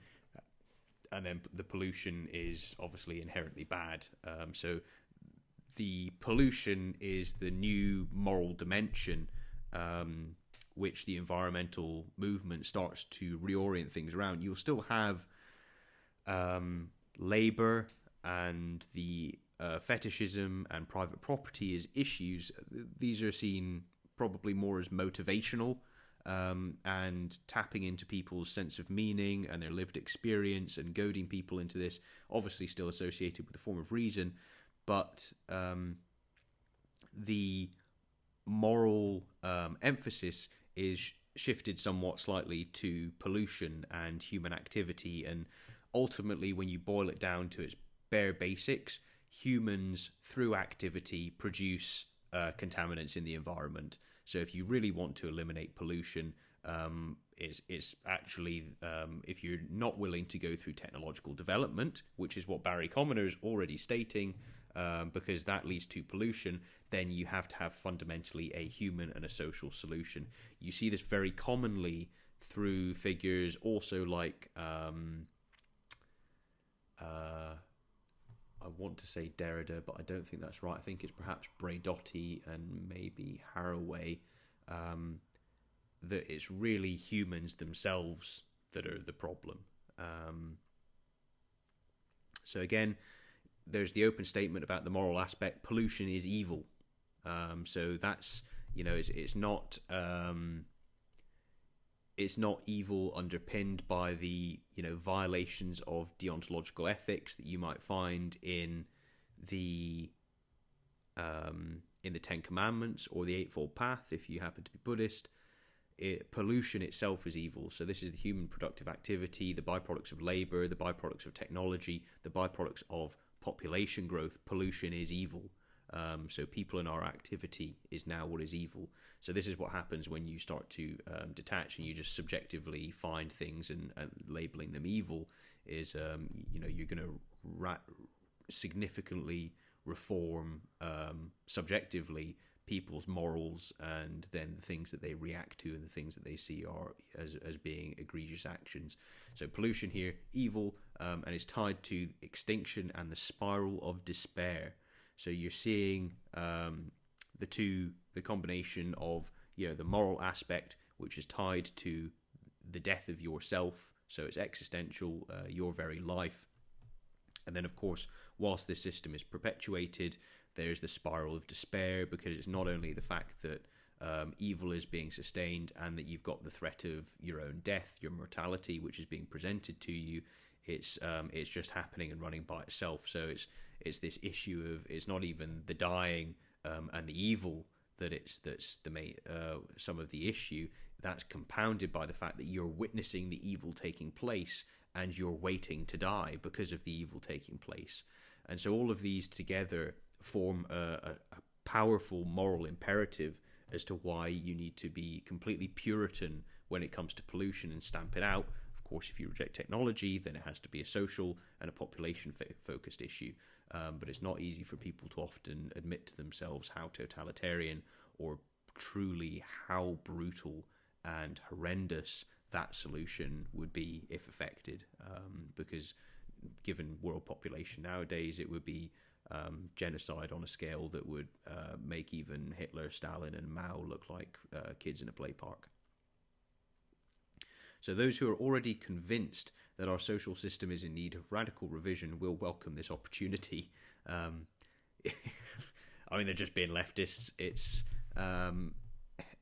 and then the pollution is obviously inherently bad. So the pollution is the new moral dimension, which the environmental movement starts to reorient things around. You'll still have labour and the fetishism and private property as issues. These are seen probably more as motivational and tapping into people's sense of meaning and their lived experience and goading people into this, obviously still associated with a form of reason, but the moral emphasis is shifted somewhat slightly to pollution and human activity. And ultimately, when you boil it down to its bare basics, humans, through activity, produce contaminants in the environment. So if you really want to eliminate pollution, it's actually, if you're not willing to go through technological development, which is what Barry Commoner is already stating, because that leads to pollution, then you have to have fundamentally a human and a social solution. You see this very commonly through figures also like I want to say Derrida, but I don't think that's right. I think it's perhaps Braidotti and maybe Haraway, that it's really humans themselves that are the problem. So again, there's the open statement about the moral aspect. Pollution is evil. So that's, it's not evil underpinned by the violations of deontological ethics that you might find in the Ten Commandments or the Eightfold Path if you happen to be Buddhist. Pollution itself is evil. So this is the human productive activity, the byproducts of labor, the byproducts of technology, the byproducts of population growth. Pollution is evil. So people in our activity is now what is evil. So this is what happens when you start to detach and you just subjectively find things and labeling them evil. Is you're going to significantly reform subjectively people's morals and then the things that they react to and the things that they see are as being egregious actions. So pollution here, evil, and is tied to extinction and the spiral of despair. So you're seeing the combination of the moral aspect, which is tied to the death of yourself. So it's existential, your very life. And then, of course, whilst this system is perpetuated, there's the spiral of despair, because it's not only the fact that evil is being sustained and that you've got the threat of your own death, your mortality, which is being presented to you. It's just happening and running by itself. So it's this issue of, it's not even the dying and the evil that's the main some of the issue. That's compounded by the fact that you're witnessing the evil taking place and you're waiting to die because of the evil taking place. And so all of these together form a powerful moral imperative as to why you need to be completely Puritan when it comes to pollution and stamp it out. Of course, if you reject technology, then it has to be a social and a population-focused issue. But it's not easy for people to often admit to themselves how totalitarian or truly how brutal and horrendous that solution would be if affected, because given world population nowadays, it would be genocide on a scale that would make even Hitler, Stalin, and Mao look like kids in a play park. So those who are already convinced that our social system is in need of radical revision will welcome this opportunity. I mean, they're just being leftists. It's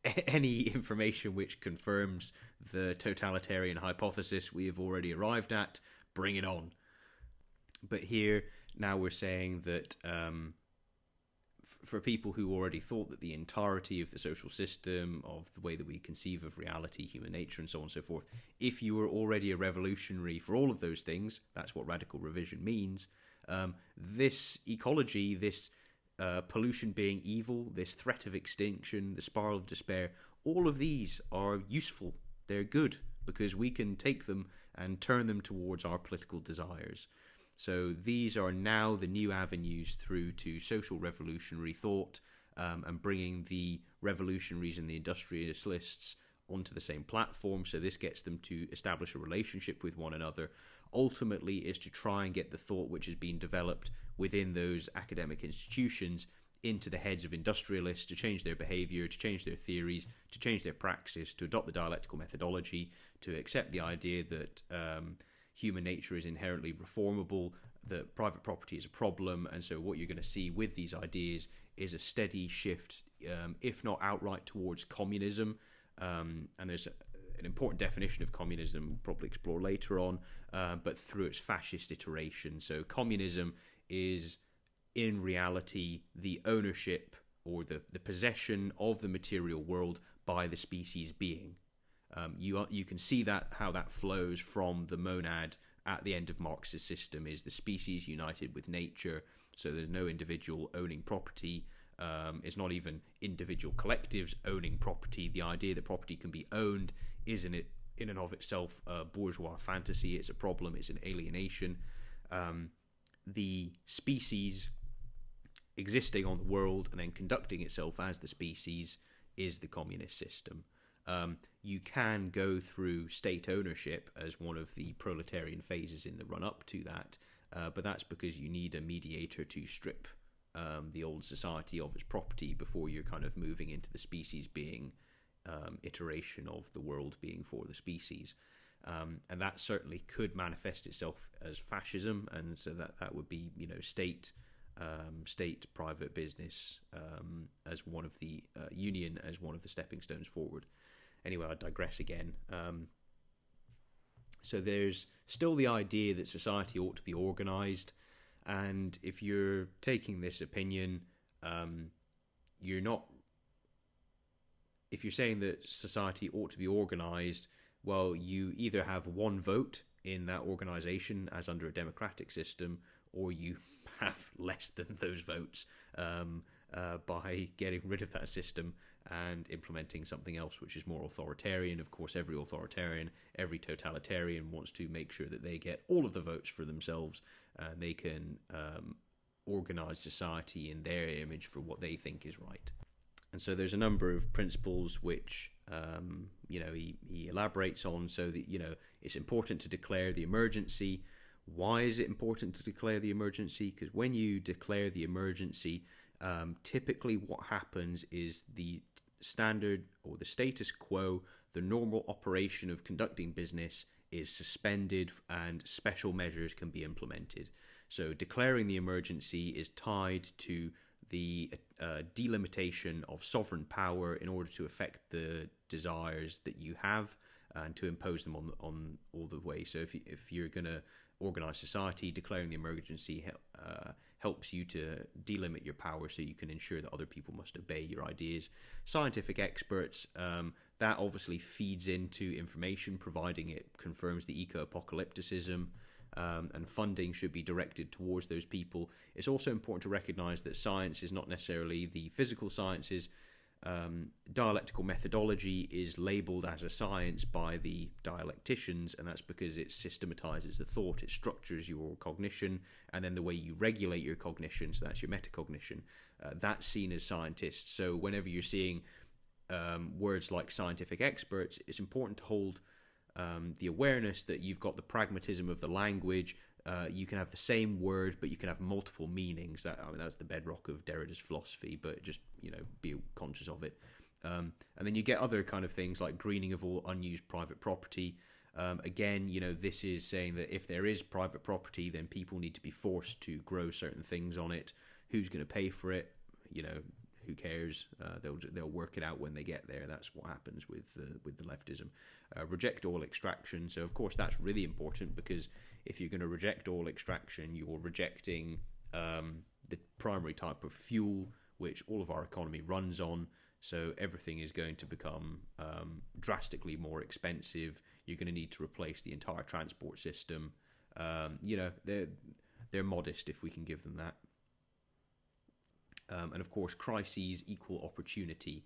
any information which confirms the totalitarian hypothesis we have already arrived at, bring it on. But here, now we're saying that for people who already thought that the entirety of the social system, of the way that we conceive of reality, human nature, and so on and so forth, if you were already a revolutionary for all of those things, that's what radical revision means, this ecology, this pollution being evil, this threat of extinction, the spiral of despair, all of these are useful. They're good because we can take them and turn them towards our political desires. So these are now the new avenues through to social revolutionary thought, and bringing the revolutionaries and the industrialists onto the same platform. So this gets them to establish a relationship with one another. Ultimately is to try and get the thought which has been developed within those academic institutions into the heads of industrialists, to change their behavior, to change their theories, to change their praxis, to adopt the dialectical methodology, to accept the idea that human nature is inherently reformable, that private property is a problem. And so what you're going to see with these ideas is a steady shift, if not outright, towards communism. And there's an important definition of communism we'll probably explore later on, but through its fascist iteration. So communism is in reality the ownership or the possession of the material world by the species being. You can see that how that flows from the monad at the end of Marx's system is the species united with nature, so there's no individual owning property. It's not even individual collectives owning property. The idea that property can be owned is in and of itself a bourgeois fantasy. It's a problem. It's an alienation. The species existing on the world and then conducting itself as the species is the communist system. You can go through state ownership as one of the proletarian phases in the run-up to that, but that's because you need a mediator to strip the old society of its property before you're kind of moving into the species being iteration of the world being for the species. And that certainly could manifest itself as fascism, and so that would be, state, private business as one of the union as one of the stepping stones forward. Anyway, I digress again. So there's still the idea that society ought to be organised, and if you're taking this opinion, you're not. If you're saying that society ought to be organised, well, you either have one vote in that organisation as under a democratic system, or you have less than those votes by getting rid of that system and implementing something else which is more authoritarian. Of course, every authoritarian, every totalitarian wants to make sure that they get all of the votes for themselves, and they can organise society in their image for what they think is right. And so there's a number of principles which he elaborates on. So that it's important to declare the emergency. Why is it important to declare the emergency? Because when you declare the emergency, typically what happens is the standard or the status quo, the normal operation of conducting business, is suspended and special measures can be implemented. So declaring the emergency is tied to the delimitation of sovereign power in order to affect the desires that you have and to impose them on all the way. So if you're going to organise society, declaring the emergency helps you to delimit your power so you can ensure that other people must obey your ideas. Scientific experts, that obviously feeds into information, providing it confirms the eco-apocalypticism, and funding should be directed towards those people. It's also important to recognise that science is not necessarily the physical sciences. Dialectical methodology is labelled as a science by the dialecticians, and that's because it systematises the thought, it structures your cognition, and then the way you regulate your cognition, so that's your metacognition, that's seen as scientists. So whenever you're seeing words like scientific experts, it's important to hold the awareness that you've got the pragmatism of the language. You can have the same word, but you can have multiple meanings. That's the bedrock of Derrida's philosophy, but just, be conscious of it. And then you get other kind of things like greening of all unused private property. Again, this is saying that if there is private property, then people need to be forced to grow certain things on it. Who's going to pay for it? Who cares? They'll work it out when they get there. That's what happens with the leftism. Reject oil extraction. So of course that's really important, because if you're going to reject oil extraction, you're rejecting the primary type of fuel which all of our economy runs on. So everything is going to become drastically more expensive. You're going to need to replace the entire transport system. They're modest, if we can give them that. And of course, crises equal opportunity.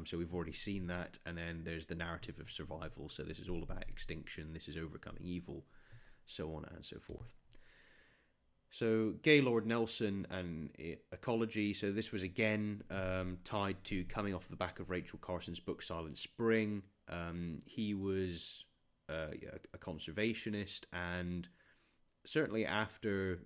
So we've already seen that. And then there's the narrative of survival. So this is all about extinction. This is overcoming evil, so on and so forth. So Gaylord Nelson and Ecology. So this was again tied to coming off the back of Rachel Carson's book Silent Spring. He was a conservationist, and certainly after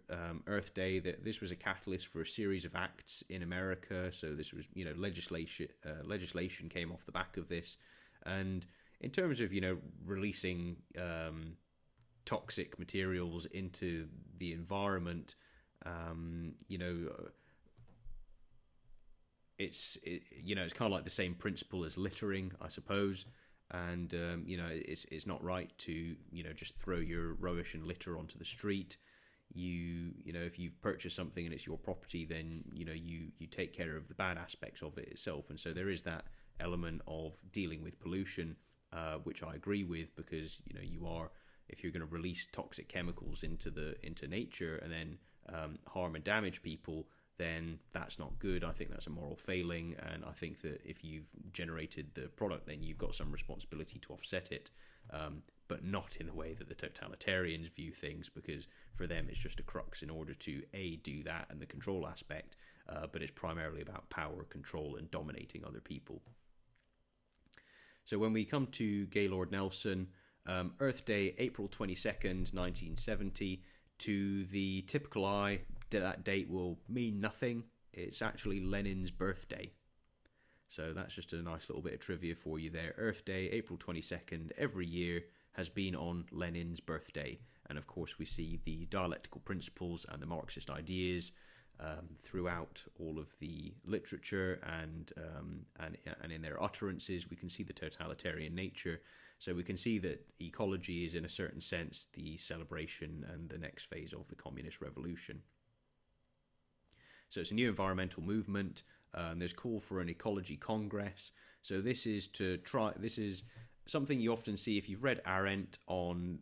Earth Day, this was a catalyst for a series of acts in America. So this was, legislation came off the back of this. And in terms of, releasing toxic materials into the environment, it's kind of like the same principle as littering, I suppose. And it's not right to just throw your rubbish and litter onto the street. If you've purchased something and it's your property, then you take care of the bad aspects of it itself. And so there is that element of dealing with pollution, which I agree with, because if you're going to release toxic chemicals into nature and then harm and damage people, then that's not good. I think that's a moral failing, and I think that if you've generated the product, then you've got some responsibility to offset it, but not in the way that the totalitarians view things, because for them it's just a crux in order to do that and the control aspect, but it's primarily about power, control, and dominating other people. So when we come to Gaylord Nelson, Earth Day, April 22nd, 1970, to the typical eye, that date will mean nothing. It's actually Lenin's birthday. So that's just a nice little bit of trivia for you there. Earth Day, April 22nd, every year has been on Lenin's birthday. And of course we see the dialectical principles and the Marxist ideas throughout all of the literature, and in their utterances we can see the totalitarian nature. So we can see that ecology is in a certain sense the celebration and the next phase of the communist revolution. So it's a new environmental movement. There's call for an ecology congress. So this is something you often see if you've read Arendt on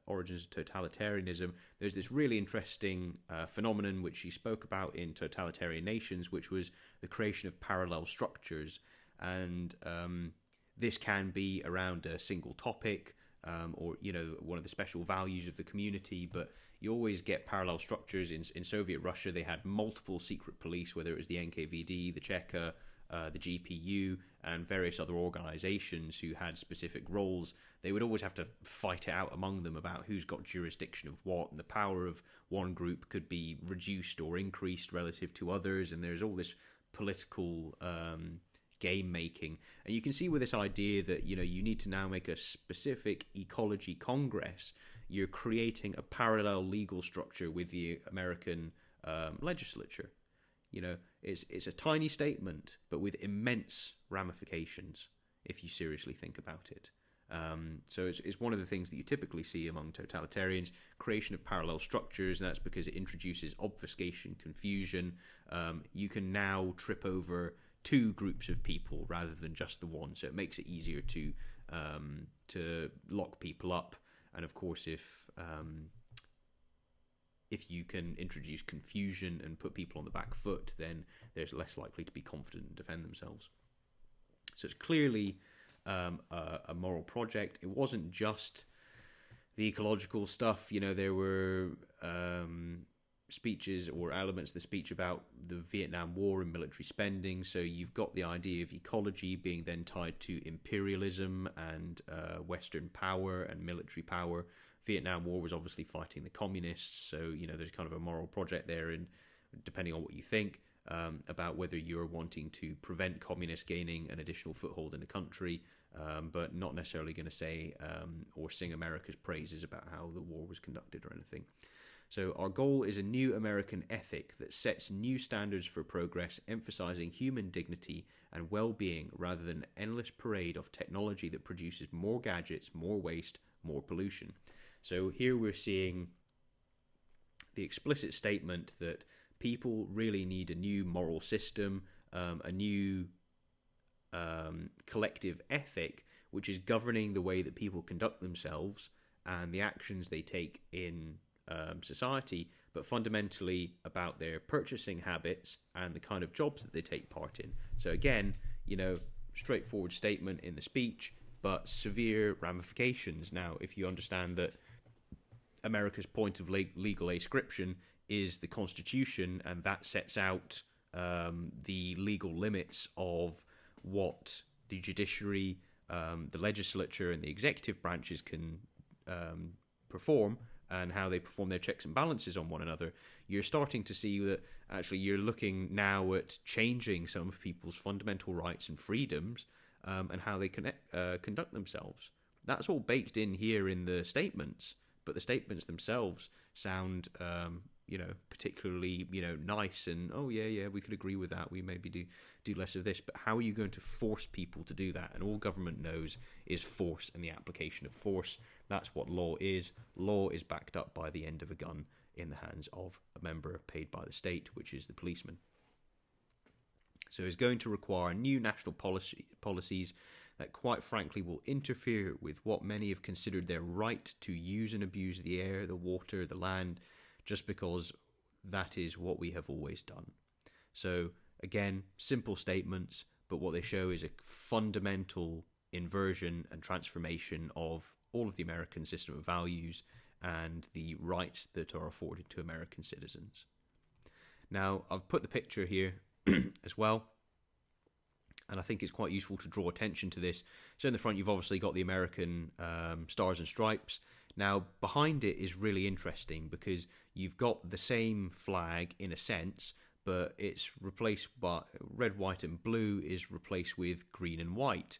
origins of totalitarianism. There's this really interesting phenomenon which she spoke about in Totalitarian Nations, which was the creation of parallel structures. And this can be around a single topic, or one of the special values of the community, but you always get parallel structures. In Soviet Russia, they had multiple secret police, whether it was the NKVD, the Cheka, the GPU, and various other organizations who had specific roles. They would always have to fight it out among them about who's got jurisdiction of what, and the power of one group could be reduced or increased relative to others, and there's all this political game making. And you can see with this idea that you need to now make a specific ecology congress. You're creating a parallel legal structure with the American legislature. It's a tiny statement, but with immense ramifications if you seriously think about it. So it's one of the things that you typically see among totalitarians, creation of parallel structures, and that's because it introduces obfuscation, confusion. You can now trip over two groups of people rather than just the one, so it makes it easier to lock people up. And of course, if you can introduce confusion and put people on the back foot, then they're less likely to be confident and defend themselves. So it's clearly a moral project. It wasn't just the ecological stuff. There were speeches or elements of the speech about the Vietnam War and military spending. So you've got the idea of ecology being then tied to imperialism and Western power and military power. Vietnam War was obviously fighting the communists, so there's kind of a moral project there, and depending on what you think about whether you're wanting to prevent communists gaining an additional foothold in the country, but not necessarily going to say or sing America's praises about how the war was conducted or anything. So our goal is a new American ethic that sets new standards for progress, emphasizing human dignity and well-being rather than an endless parade of technology that produces more gadgets, more waste, more pollution. So here we're seeing the explicit statement that people really need a new moral system, a new collective ethic, which is governing the way that people conduct themselves and the actions they take in society, but fundamentally about their purchasing habits and the kind of jobs that they take part in. So again, straightforward statement in the speech, but severe ramifications. Now, if you understand that America's point of legal ascription is the Constitution, and that sets out the legal limits of what the judiciary, the legislature, and the executive branches can perform, and how they perform their checks and balances on one another, you're starting to see that actually you're looking now at changing some of people's fundamental rights and freedoms and how they conduct themselves. That's all baked in here in the statements, but the statements themselves sound, particularly, nice and, oh, yeah, we could agree with that. We maybe do less of this. But how are you going to force people to do that? And all government knows is force and the application of force. That's what law is. Law is backed up by the end of a gun in the hands of a member paid by the state, which is the policeman. So it's going to require new national policies that quite frankly will interfere with what many have considered their right to use and abuse the air, the water, the land, just because that is what we have always done. So again, simple statements, but what they show is a fundamental inversion and transformation of all of the American system of values and the rights that are afforded to American citizens. Now, I've put the picture here as well, and I think it's quite useful to draw attention to this. So in the front, you've obviously got the American stars and stripes. Now, behind it is really interesting because you've got the same flag in a sense, but it's replaced by red, white, and blue is replaced with green and white.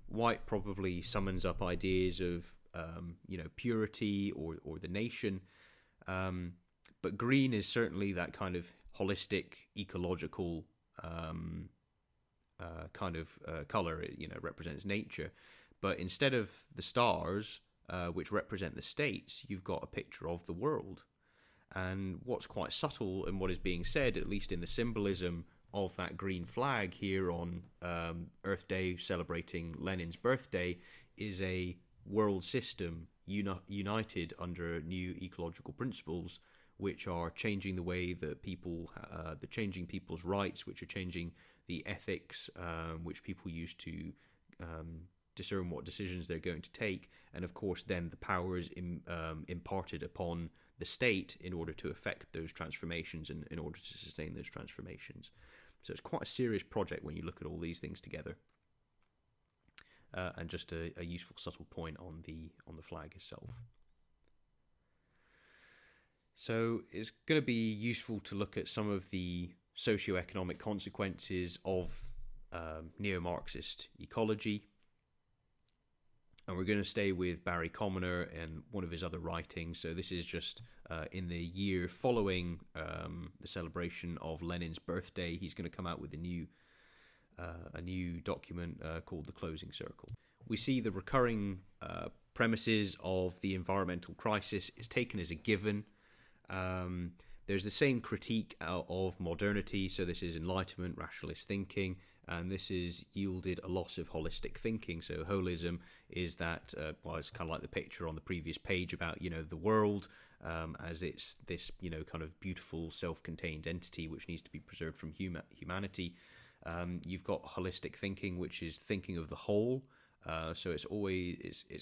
White probably summons up ideas of, purity or the nation. But green is certainly that kind of holistic, ecological color. It represents nature. But instead of the stars, which represent the states, you've got a picture of the world. And what's quite subtle and what is being said, at least in the symbolism of that green flag here on Earth Day, celebrating Lenin's birthday, is a world system united under new ecological principles, which are changing the way that people, changing people's rights, which are changing the ethics which people use to discern what decisions they're going to take, and of course then the powers imparted upon the state in order to effect those transformations and in order to sustain those transformations. So it's quite a serious project when you look at all these things together. And just a useful subtle point on the flag itself. So it's going to be useful to look at some of the socio-economic consequences of neo-Marxist ecology. And we're going to stay with Barry Commoner and one of his other writings. So this is just in the year following the celebration of Lenin's birthday. He's going to come out with a new document called The Closing Circle. We see the recurring premises of the environmental crisis is taken as a given. There's the same critique of modernity. So this is Enlightenment, rationalist thinking, and this has yielded a loss of holistic thinking. So holism is that, it's kind of like the picture on the previous page about, the world as it's this, kind of beautiful self-contained entity which needs to be preserved from humanity. You've got holistic thinking, which is thinking of the whole, So it's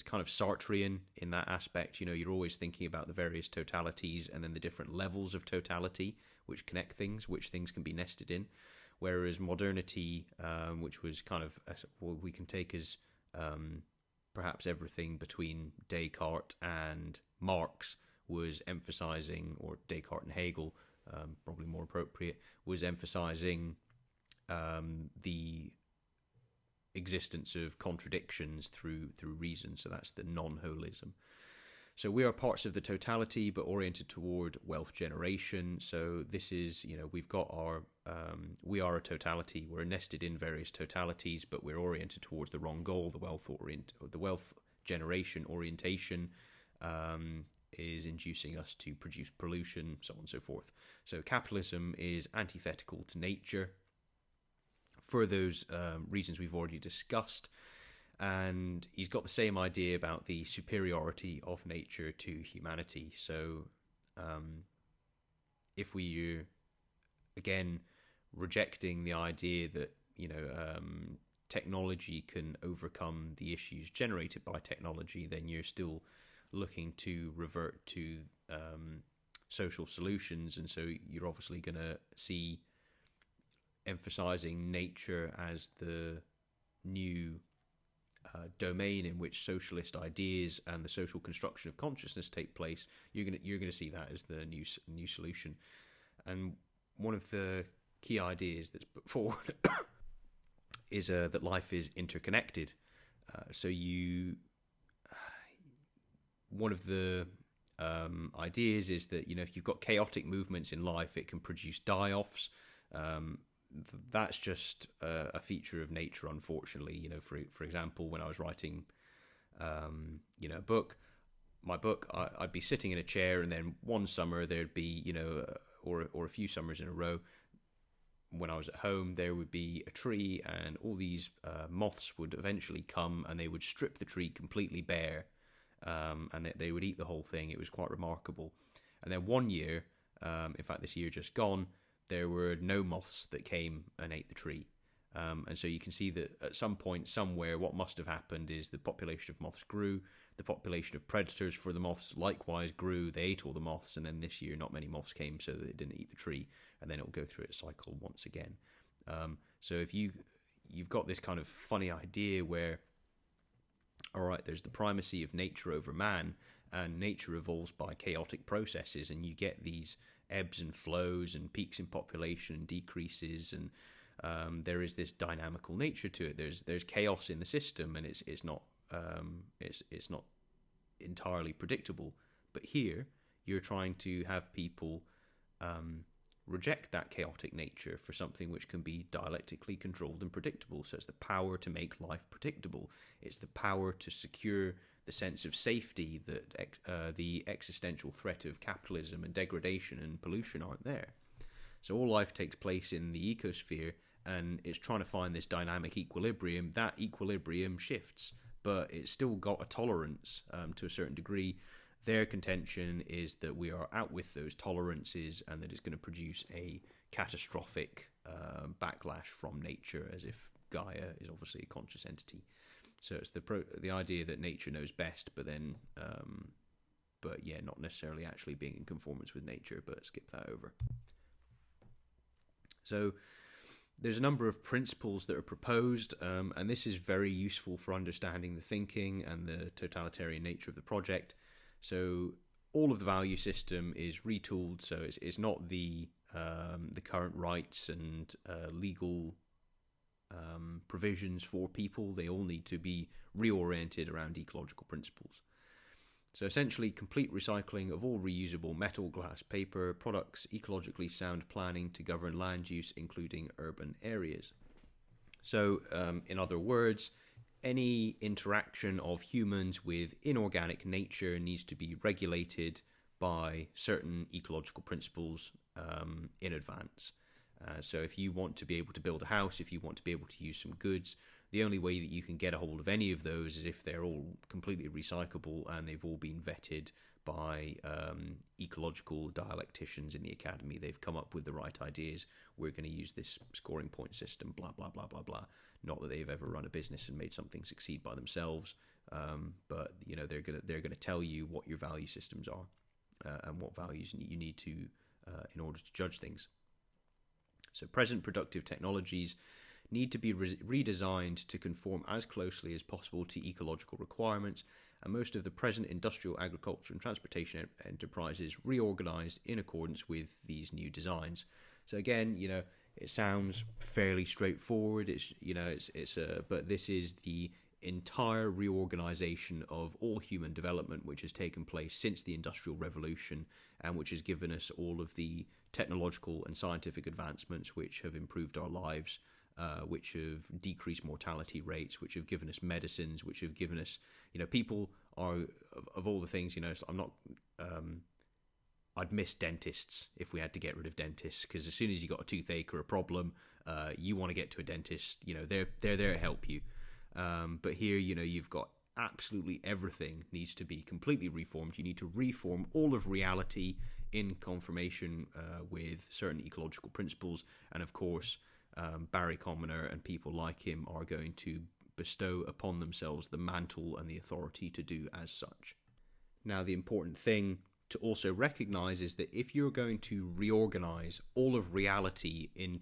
kind of Sartrean in that aspect. You're always thinking about the various totalities and then the different levels of totality which connect things, which things can be nested in. Whereas modernity, which was kind of we can take as perhaps everything between Descartes and Marx, was emphasizing, or Descartes and Hegel, probably more appropriate, was emphasizing the existence of contradictions through reason. So that's the non-holism. So we are parts of the totality, but oriented toward wealth generation. So this is, we've got our, we are a totality. We're nested in various totalities, but we're oriented towards the wrong goal. The wealth generation orientation is inducing us to produce pollution, so on and so forth. So capitalism is antithetical to nature for those reasons we've already discussed. And he's got the same idea about the superiority of nature to humanity. So if we, again, rejecting the idea that, technology can overcome the issues generated by technology, then you're still looking to revert to social solutions. And so you're obviously going to see emphasizing nature as the new domain in which socialist ideas and the social construction of consciousness take place. You're going to see that as the new solution. And one of the key ideas that's put forward is that life is interconnected. One of the ideas is that if you've got chaotic movements in life, it can produce die-offs. That's just a feature of nature, unfortunately. For example, when I was writing, a book, I'd be sitting in a chair, and then one summer there'd be, or a few summers in a row, when I was at home, there would be a tree, and all these moths would eventually come, and they would strip the tree completely bare, and they would eat the whole thing. It was quite remarkable. And then one year, in fact, this year just gone, there were no moths that came and ate the tree. And so you can see that at some point, somewhere, what must have happened is the population of moths grew, the population of predators for the moths likewise grew, they ate all the moths, and then this year not many moths came, so they didn't eat the tree, and then it'll go through its cycle once again. So if you've got this kind of funny idea where, all right, there's the primacy of nature over man, and nature evolves by chaotic processes, and you get these ebbs and flows and peaks in population and decreases, and there is this dynamical nature to it. There's chaos in the system, and it's not entirely predictable. But here you're trying to have people reject that chaotic nature for something which can be dialectically controlled and predictable. So it's the power to make life predictable. It's the power to secure the sense of safety that the existential threat of capitalism and degradation and pollution aren't there. So all life takes place in the ecosphere, and it's trying to find this dynamic equilibrium. That equilibrium shifts, but it's still got a tolerance to a certain degree. Their contention is that we are out with those tolerances, and that it's going to produce a catastrophic backlash from nature, as if Gaia is obviously a conscious entity. So it's the idea that nature knows best, but not necessarily actually being in conformance with nature. But skip that over. So there's a number of principles that are proposed, and this is very useful for understanding the thinking and the totalitarian nature of the project. So all of the value system is retooled. So it's not the current rights and legal provisions for people. They all need to be reoriented around ecological principles. So essentially, complete recycling of all reusable metal, glass, paper products, ecologically sound planning to govern land use, including urban areas. So, in other words, any interaction of humans with inorganic nature needs to be regulated by certain ecological principles in advance. So if you want to be able to build a house, if you want to be able to use some goods, the only way that you can get a hold of any of those is if they're all completely recyclable and they've all been vetted by ecological dialecticians in the academy. They've come up with the right ideas. We're going to use this scoring point system, blah, blah, blah, blah, blah. Not that they've ever run a business and made something succeed by themselves, but they're gonna tell you what your value systems are and what values you need to in order to judge things. So present productive technologies need to be redesigned to conform as closely as possible to ecological requirements, and most of the present industrial, agriculture and transportation enterprises reorganized in accordance with these new designs. So again, it sounds fairly straightforward. But this is the entire reorganization of all human development which has taken place since the Industrial Revolution, and which has given us all of the technological and scientific advancements which have improved our lives, which have decreased mortality rates, which have given us medicines, which have given us, people are, of all the things, I'm not, I'd miss dentists if we had to get rid of dentists, because as soon as you got a toothache or a problem, you want to get to a dentist, they're there to help you. But here, you've got absolutely everything needs to be completely reformed. You need to reform all of reality in conformation with certain ecological principles. And of course, Barry Commoner and people like him are going to bestow upon themselves the mantle and the authority to do as such. Now, the important thing to also recognize is that if you're going to reorganize all of reality in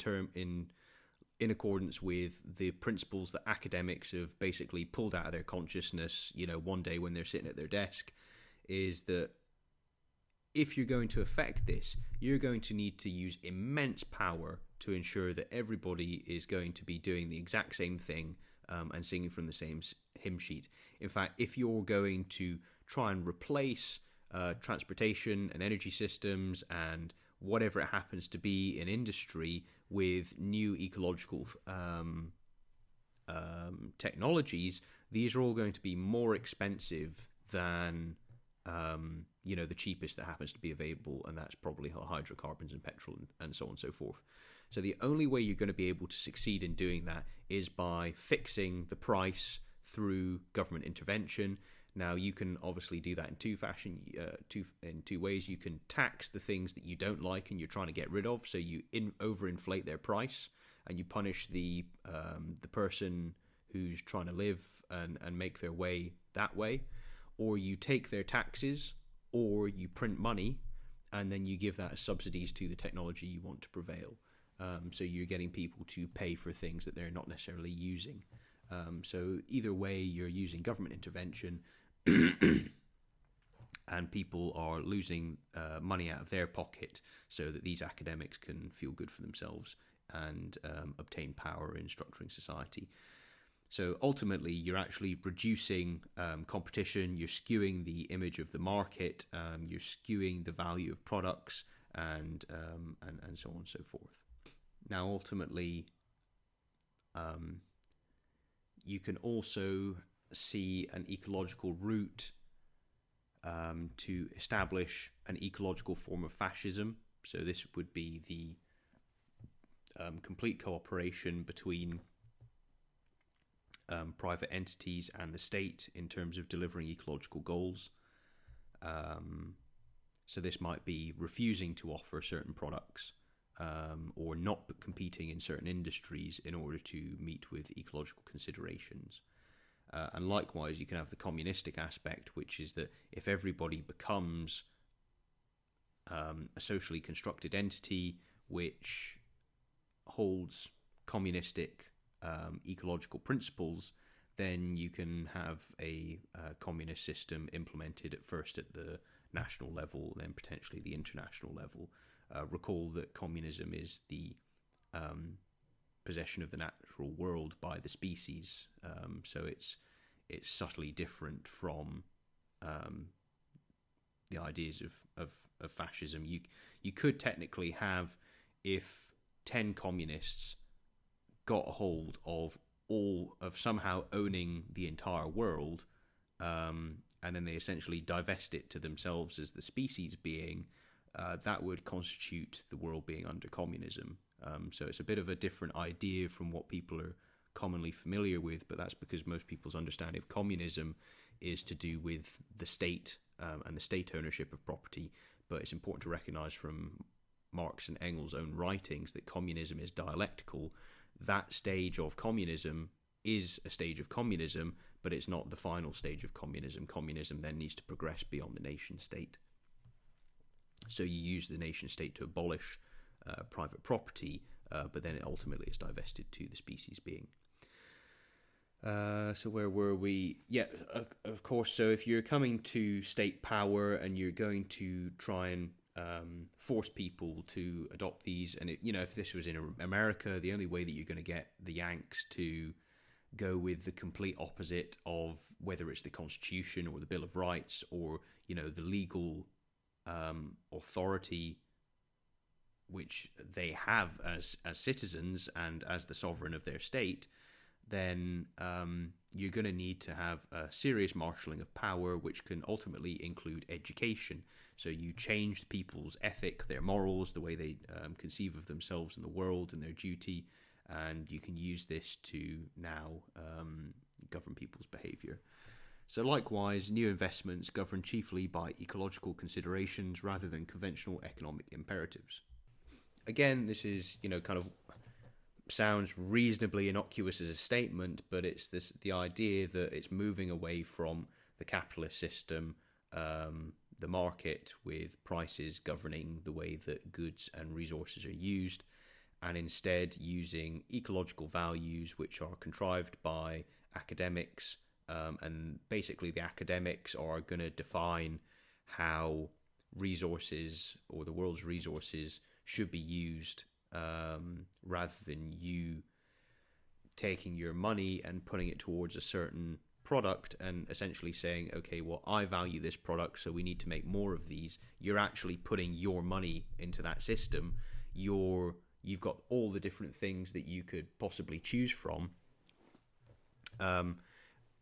accordance with the principles that academics have basically pulled out of their consciousness, one day when they're sitting at their desk, is that if you're going to affect this, you're going to need to use immense power to ensure that everybody is going to be doing the exact same thing and singing from the same hymn sheet. In fact, if you're going to try and replace transportation and energy systems and whatever it happens to be in industry with new ecological technologies, these are all going to be more expensive than the cheapest that happens to be available, and that's probably hydrocarbons and petrol and so on and so forth. So the only way you're going to be able to succeed in doing that is by fixing the price through government intervention. Now, you can obviously do that in two ways. You can tax the things that you don't like and you're trying to get rid of, so you overinflate their price, and you punish the person who's trying to live and make their way that way. Or you take their taxes, or you print money, and then you give that as subsidies to the technology you want to prevail. So you're getting people to pay for things that they're not necessarily using. So either way, you're using government intervention, and people are losing money out of their pocket so that these academics can feel good for themselves and obtain power in structuring society. So ultimately, you're actually reducing competition, you're skewing the image of the market, you're skewing the value of products, and so on and so forth. Now, ultimately, you can also see an ecological route to establish an ecological form of fascism. So this would be the complete cooperation between private entities and the state in terms of delivering ecological goals. So this might be refusing to offer certain products or not competing in certain industries in order to meet with ecological considerations. And likewise, you can have the communistic aspect, which is that if everybody becomes a socially constructed entity which holds communistic ecological principles, then you can have a communist system implemented at first at the national level, then potentially the international level. Recall that communism is the possession of the natural world by the species, so it's subtly different from the ideas of fascism. You could technically have, if 10 communists got a hold of all of somehow owning the entire world, and then they essentially divest it to themselves as the species being, that would constitute the world being under communism. So it's a bit of a different idea from what people are commonly familiar with, but that's because most people's understanding of communism is to do with the state and the state ownership of property. But it's important to recognize from Marx and Engels' own writings that communism is dialectical. That stage of communism is a stage of communism, but it's not the final stage of communism. Communism then needs to progress beyond the nation state. So you use the nation state to abolish private property, but then it ultimately is divested to the species being. So where were we? Yeah, of course. So if you're coming to state power and you're going to try and force people to adopt these, and if this was in America, the only way that you're going to get the Yanks to go with the complete opposite of whether it's the Constitution or the Bill of Rights or the legal authority which they have as citizens and as the sovereign of their state, then you're going to need to have a serious marshalling of power, which can ultimately include education. So you change people's ethic, their morals, the way they conceive of themselves in the world and their duty, and you can use this to now govern people's behaviour. So likewise, new investments governed chiefly by ecological considerations rather than conventional economic imperatives. Again, this is, kind of sounds reasonably innocuous as a statement, but it's the idea that it's moving away from the capitalist system, the market with prices governing the way that goods and resources are used, and instead using ecological values which are contrived by academics, and basically the academics are going to define how resources or the world's resources should be used, rather than you taking your money and putting it towards a certain product and essentially saying, okay, well, I value this product, so we need to make more of these. You're actually putting your money into that system. You've got all the different things that you could possibly choose from,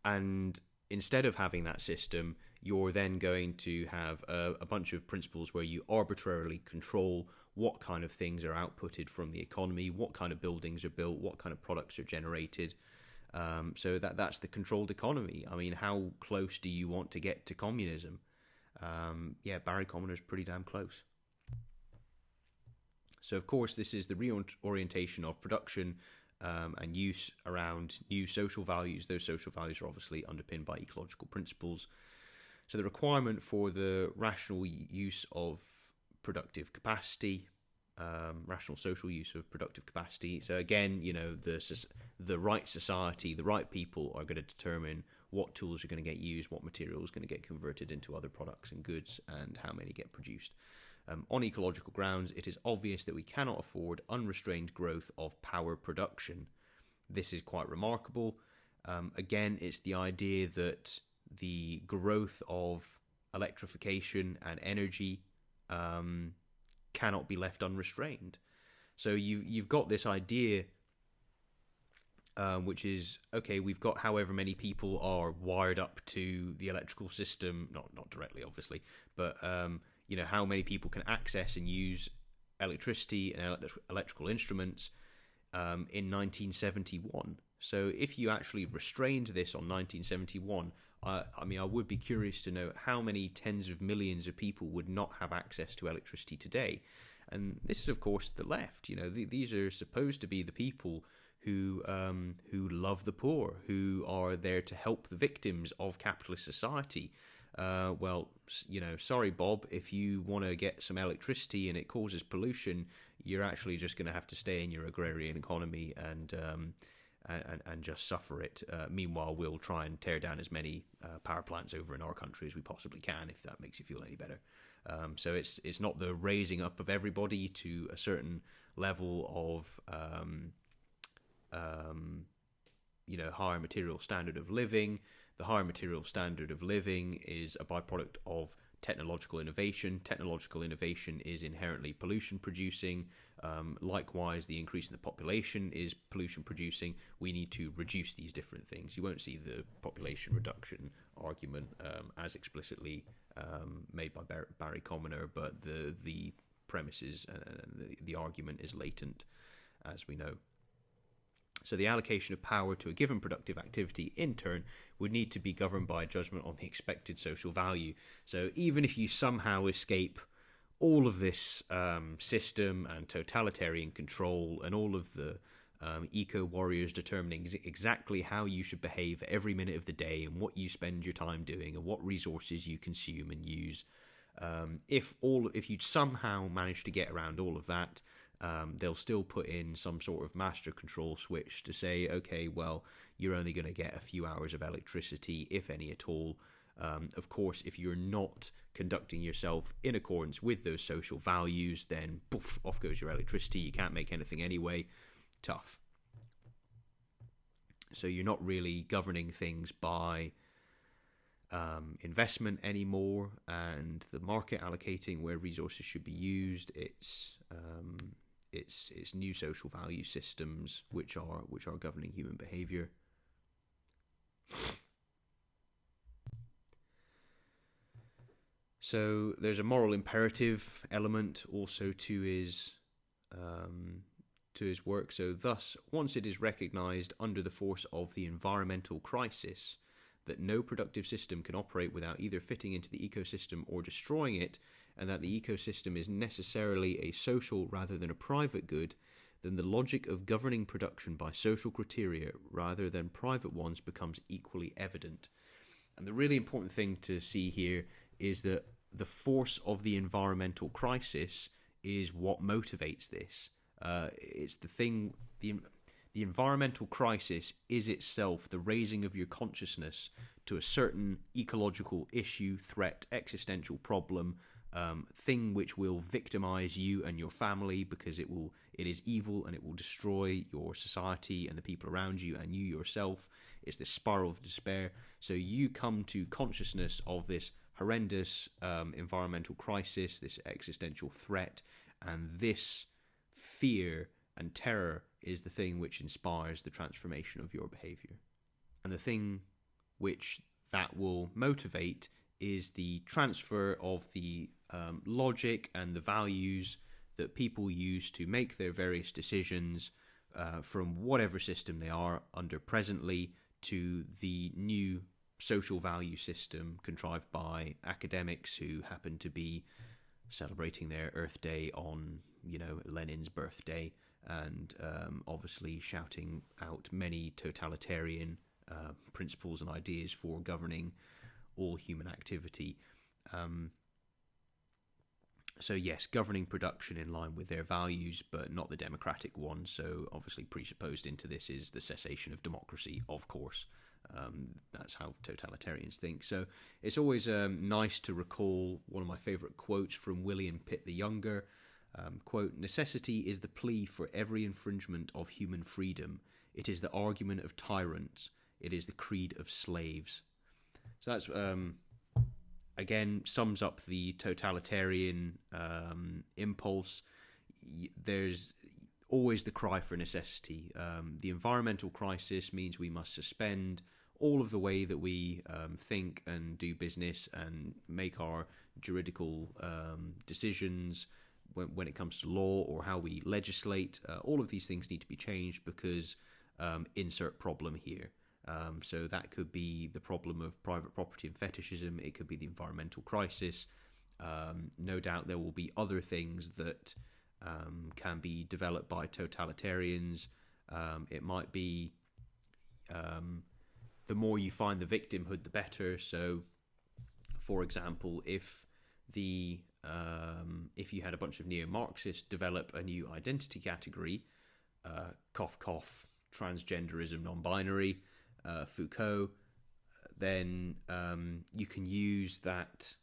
and instead of having that system, you're then going to have a bunch of principles where you arbitrarily control what kind of things are outputted from the economy, what kind of buildings are built, what kind of products are generated. So that's the controlled economy. I mean, how close do you want to get to communism? Barry Commoner's pretty damn close. So, of course, this is the reorientation of production and use around new social values. Those social values are obviously underpinned by ecological principles. So the requirement for the rational use of productive capacity, rational social use of productive capacity. So again, the right society, the right people are going to determine what tools are going to get used, what material is going to get converted into other products and goods, and how many get produced. On ecological grounds, it is obvious that we cannot afford unrestrained growth of power production. This is quite remarkable. Again, it's the idea that the growth of electrification and energy cannot be left unrestrained. So you've got this idea, which is, okay, we've got however many people are wired up to the electrical system, not directly, obviously, but how many people can access and use electricity and electrical instruments in 1971. So if you actually restrained this on 1971, I would be curious to know how many tens of millions of people would not have access to electricity today. And this is, of course, the left. These are supposed to be the people who love the poor, who are there to help the victims of capitalist society. Sorry, Bob, if you want to get some electricity and it causes pollution, you're actually just going to have to stay in your agrarian economy and just suffer it. Meanwhile, we'll try and tear down as many power plants over in our country as we possibly can, if that makes you feel any better. So it's not the raising up of everybody to a certain level of higher material standard of living. The higher material standard of living is a byproduct of technological innovation. Technological innovation is inherently pollution producing. Likewise, the increase in the population is pollution producing. We need to reduce these different things. You won't see the population reduction argument as explicitly made by Barry Commoner, but the premises and the argument is latent, as we know. So the allocation of power to a given productive activity, in turn, would need to be governed by a judgment on the expected social value. So even if you somehow escape all of this system and totalitarian control and all of the eco-warriors determining exactly how you should behave every minute of the day and what you spend your time doing and what resources you consume and use, if you'd somehow manage to get around all of that, they'll still put in some sort of master control switch to say, okay, well, you're only going to get a few hours of electricity, if any at all. Of course, if you're not conducting yourself in accordance with those social values, then poof, off goes your electricity. You can't make anything anyway. Tough. So you're not really governing things by investment anymore and the market allocating where resources should be used. It's new social value systems which are governing human behavior. So there's a moral imperative element also to his work. So thus, once it is recognized under the force of the environmental crisis that no productive system can operate without either fitting into the ecosystem or destroying it, and that the ecosystem is necessarily a social rather than a private good, then the logic of governing production by social criteria rather than private ones becomes equally evident. And the really important thing to see here is that the force of the environmental crisis is what motivates this. It's the thing, the environmental crisis is itself the raising of your consciousness to a certain ecological issue, threat, existential problem, thing which will victimize you and your family because it is evil and it will destroy your society and the people around you and you yourself. It's this spiral of despair. So you come to consciousness of this horrendous environmental crisis, this existential threat, and this fear and terror is the thing which inspires the transformation of your behavior. And the thing which that will motivate is the transfer of the logic and the values that people use to make their various decisions from whatever system they are under presently to the new social value system contrived by academics who happen to be celebrating their Earth Day on, Lenin's birthday, and obviously shouting out many totalitarian principles and ideas for governing all human activity. So yes, governing production in line with their values, but not the democratic ones. So obviously presupposed into this is the cessation of democracy, of course. That's how totalitarians think. So it's always nice to recall one of my favourite quotes from William Pitt the Younger. Quote, "Necessity is the plea for every infringement of human freedom. It is the argument of tyrants. It is the creed of slaves." So that's, again, sums up the totalitarian impulse. There's always the cry for necessity. The environmental crisis means we must suspend all of the way that we think and do business and make our juridical decisions when it comes to law or how we legislate. All of these things need to be changed because insert problem here. So that could be the problem of private property and fetishism. It could be the environmental crisis. No doubt there will be other things that can be developed by totalitarians. It might be the more you find the victimhood, the better. So, for example, if you had a bunch of neo-Marxists develop a new identity category, cough cough, transgenderism, non-binary, Foucault, then you can use that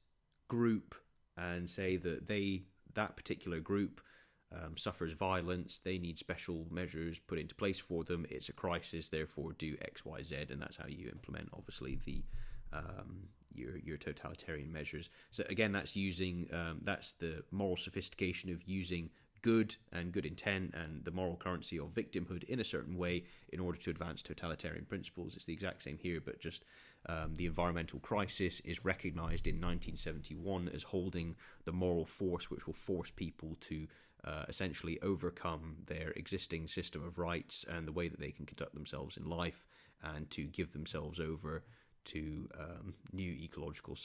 group and say that that particular group suffers violence, they need special measures put into place for them, it's a crisis, therefore do X, Y, Z, and that's how you implement, obviously, the your totalitarian measures. So again, that's using that's the moral sophistication of using good and good intent and the moral currency of victimhood in a certain way in order to advance totalitarian principles. It's the exact same here, but just The environmental crisis is recognized in 1971 as holding the moral force which will force people to essentially overcome their existing system of rights and the way that they can conduct themselves in life, and to give themselves over to new ecological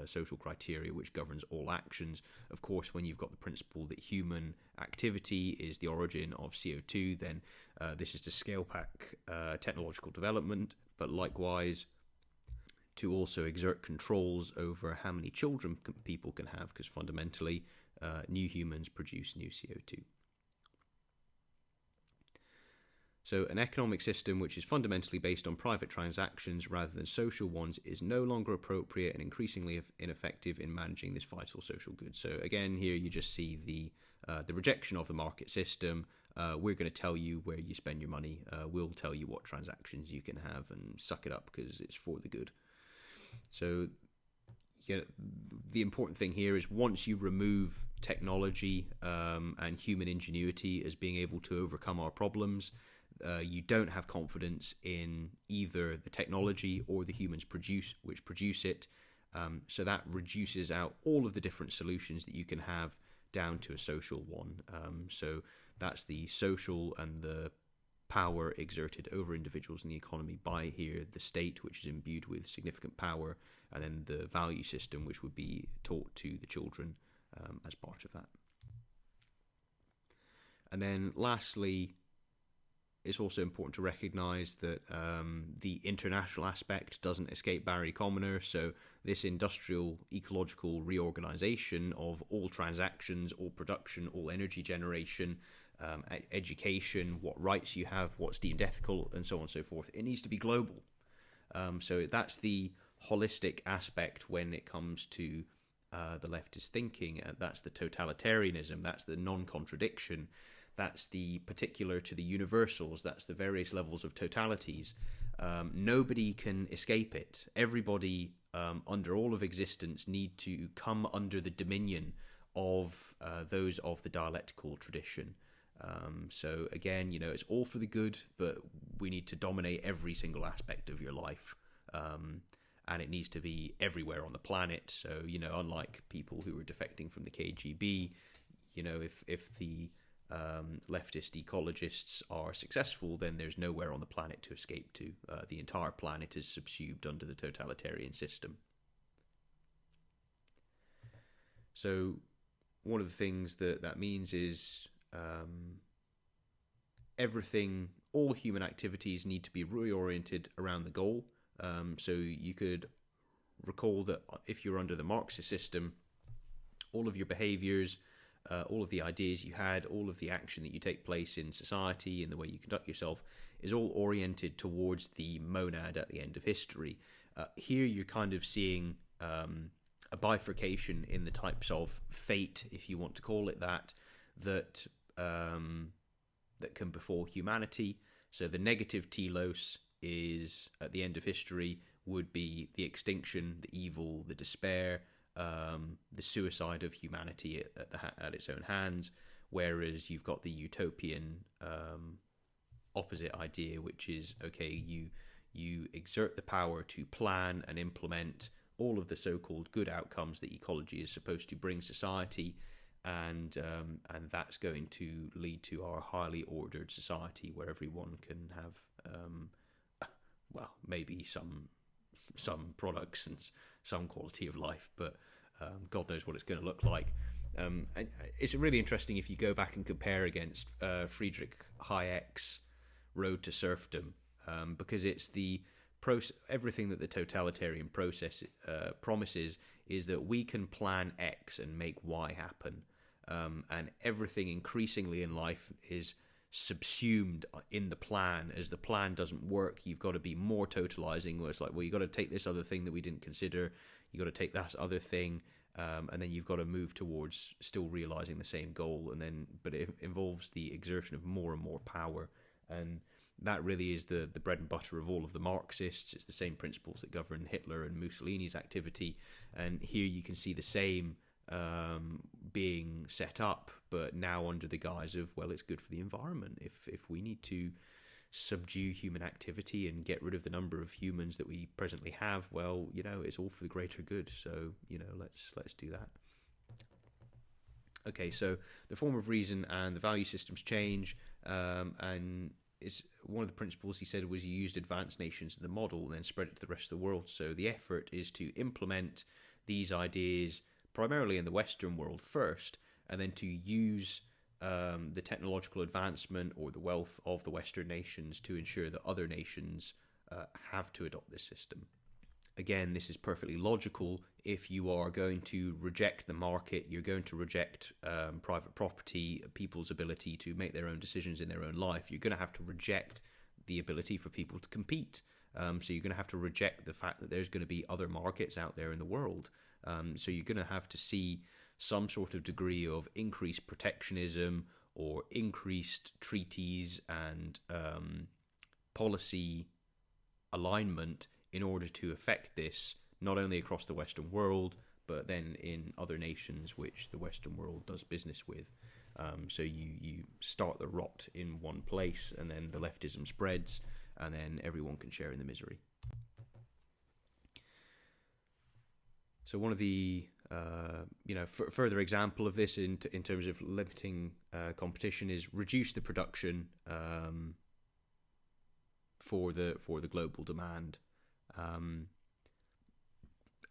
social criteria which governs all actions. Of course, when you've got the principle that human activity is the origin of CO2, then this is to scale back technological development, but likewise to also exert controls over how many children people can have, because fundamentally new humans produce new CO2. So an economic system which is fundamentally based on private transactions rather than social ones is no longer appropriate and increasingly ineffective in managing this vital social good. So again, here you just see the rejection of the market system. We're going to tell you where you spend your money. We'll tell you what transactions you can have, and suck it up because it's for the good. So the important thing here is once you remove technology and human ingenuity as being able to overcome our problems, you don't have confidence in either the technology or the humans which produce it. So that reduces out all of the different solutions that you can have down to a social one. So that's the social and the power exerted over individuals in the economy by here the state, which is imbued with significant power, and then the value system, which would be taught to the children as part of that. And then lastly, it's also important to recognise that the international aspect doesn't escape Barry Commoner. So this industrial ecological reorganisation of all transactions, all production, all energy generation, education, what rights you have, what's deemed ethical, and so on and so forth, it needs to be global. So that's the holistic aspect when it comes to the leftist thinking. That's the totalitarianism, that's the non-contradiction, that's the particular to the universals, that's the various levels of totalities. Nobody can escape it. Everybody under all of existence need to come under the dominion of those of the dialectical tradition. So again, it's all for the good, but we need to dominate every single aspect of your life. And it needs to be everywhere on the planet. So, unlike people who are defecting from the KGB, if the leftist ecologists are successful, then there's nowhere on the planet to escape to. The entire planet is subsumed under the totalitarian system. So one of the things that means is everything, all human activities need to be reoriented around the goal. So you could recall that if you're under the Marxist system, all of your behaviors, all of the ideas you had, all of the action that you take place in society and the way you conduct yourself is all oriented towards the monad at the end of history. Here you're kind of seeing a bifurcation in the types of fate, if you want to call it that can befall humanity. So the negative telos is, at the end of history, would be the extinction, the evil, the despair, the suicide of humanity at its own hands, whereas you've got the utopian opposite idea, which is, okay, you exert the power to plan and implement all of the so-called good outcomes that ecology is supposed to bring society, and that's going to lead to our highly ordered society where everyone can have maybe some products and some quality of life, but God knows what it's going to look like. And it's really interesting if you go back and compare against Friedrich Hayek's Road to Serfdom, because it's the everything that the totalitarian process promises is that we can plan X and make Y happen, and everything increasingly in life is subsumed in the plan. As the plan doesn't work, you've got to be more totalizing, where it's like, well, you've got to take this other thing that we didn't consider, you've got to take that other thing, and then you've got to move towards still realizing the same goal, but it involves the exertion of more and more power. And that really is the bread and butter of all of the Marxists. It's the same principles that govern Hitler and Mussolini's activity, and here you can see the same being set up, but now under the guise of, well, it's good for the environment. If we need to subdue human activity and get rid of the number of humans that we presently have, well, it's all for the greater good. So, let's do that. Okay, so the form of reason and the value systems change, and it's one of the principles he said was you used advanced nations in the model and then spread it to the rest of the world. So the effort is to implement these ideas primarily in the Western world first, and then to use the technological advancement or the wealth of the Western nations to ensure that other nations have to adopt this system. Again, this is perfectly logical. If you are going to reject the market, you're going to reject private property, people's ability to make their own decisions in their own life. You're going to have to reject the ability for people to compete. So you're going to have to reject the fact that there's going to be other markets out there in the world. So you're going to have to see some sort of degree of increased protectionism or increased treaties and policy alignment in order to affect this, not only across the Western world, but then in other nations which the Western world does business with. So you start the rot in one place, and then the leftism spreads, and then everyone can share in the misery. So one of the further example of this in terms of limiting competition is reduce the production for the global demand.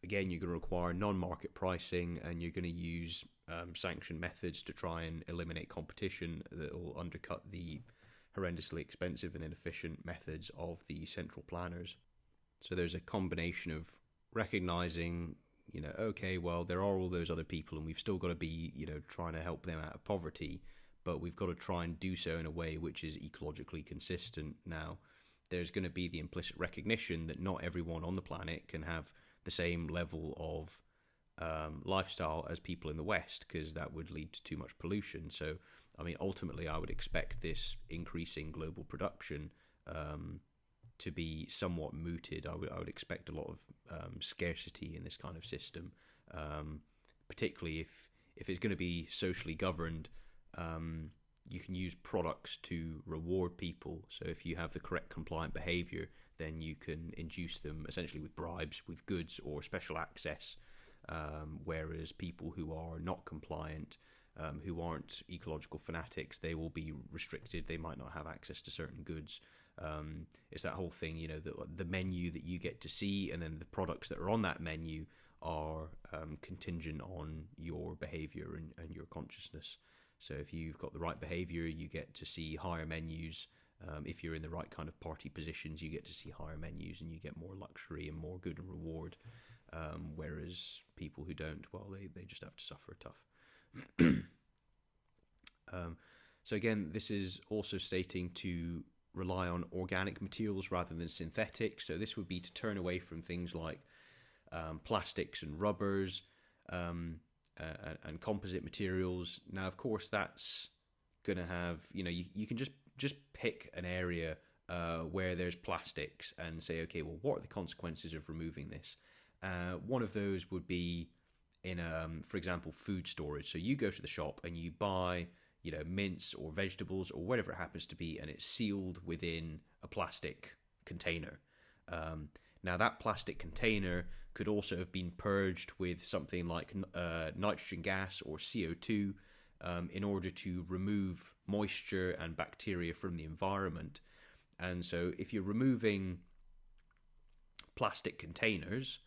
Again, you're going to require non-market pricing, and you're going to use sanction methods to try and eliminate competition that will undercut the horrendously expensive and inefficient methods of the central planners. So there's a combination of recognizing, okay, well, there are all those other people, and we've still got to be, trying to help them out of poverty, but we've got to try and do so in a way which is ecologically consistent. Now, there's going to be the implicit recognition that not everyone on the planet can have the same level of lifestyle as people in the West, because that would lead to too much pollution. So, ultimately, I would expect this increasing global production to be somewhat mooted. I would expect a lot of scarcity in this kind of system, particularly if it's going to be socially governed. You can use products to reward people. So if you have the correct compliant behavior, then you can induce them essentially with bribes, with goods or special access, whereas people who are not compliant, who aren't ecological fanatics, they will be restricted. They might not have access to certain goods. It's that whole thing, the menu that you get to see, and then the products that are on that menu are contingent on your behavior and your consciousness. So if you've got the right behavior, you get to see higher menus. If you're in the right kind of party positions, you get to see higher menus, and you get more luxury and more good and reward. Whereas people who don't, well, they just have to suffer tough. So again, this is also stating to rely on organic materials rather than synthetic. So this would be to turn away from things like plastics and rubbers, and composite materials. Now, of course, that's going to have, you can just pick an area where there's plastics and say, okay, well, what are the consequences of removing this? One of those would be in, for example, food storage. So you go to the shop and you buy, mince or vegetables or whatever it happens to be, and it's sealed within a plastic container. Now, that plastic container could also have been purged with something like nitrogen gas or CO2 in order to remove moisture and bacteria from the environment. And so if you're removing plastic containers,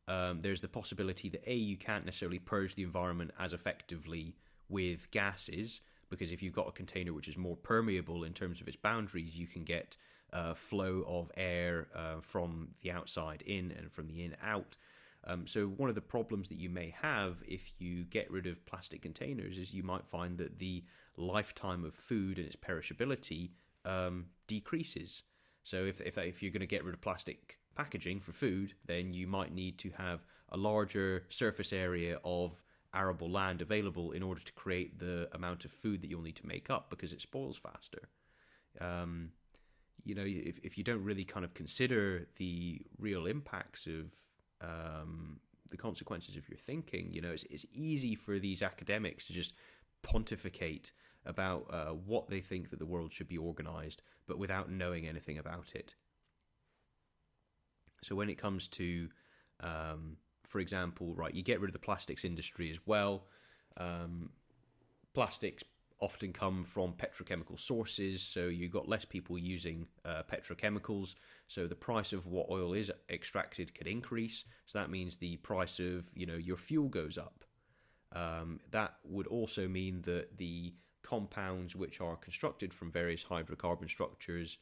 there's the possibility that you can't necessarily purge the environment as effectively with gases, because if you've got a container which is more permeable in terms of its boundaries, you can get flow of air from the outside in and from the in out. So one of the problems that you may have if you get rid of plastic containers is you might find that the lifetime of food and its perishability decreases. So if you're going to get rid of plastic packaging for food, then you might need to have a larger surface area of arable land available in order to create the amount of food that you'll need to make up, because it spoils faster. If you don't really kind of consider the real impacts of the consequences of your thinking, it's easy for these academics to just pontificate about what they think that the world should be organized, but without knowing anything about it. So when it comes to, for example, right, you get rid of the plastics industry as well. Plastics often come from petrochemical sources, so you've got less people using petrochemicals, so the price of what oil is extracted could increase, so that means the price of your fuel goes up. That would also mean that the compounds which are constructed from various hydrocarbon structures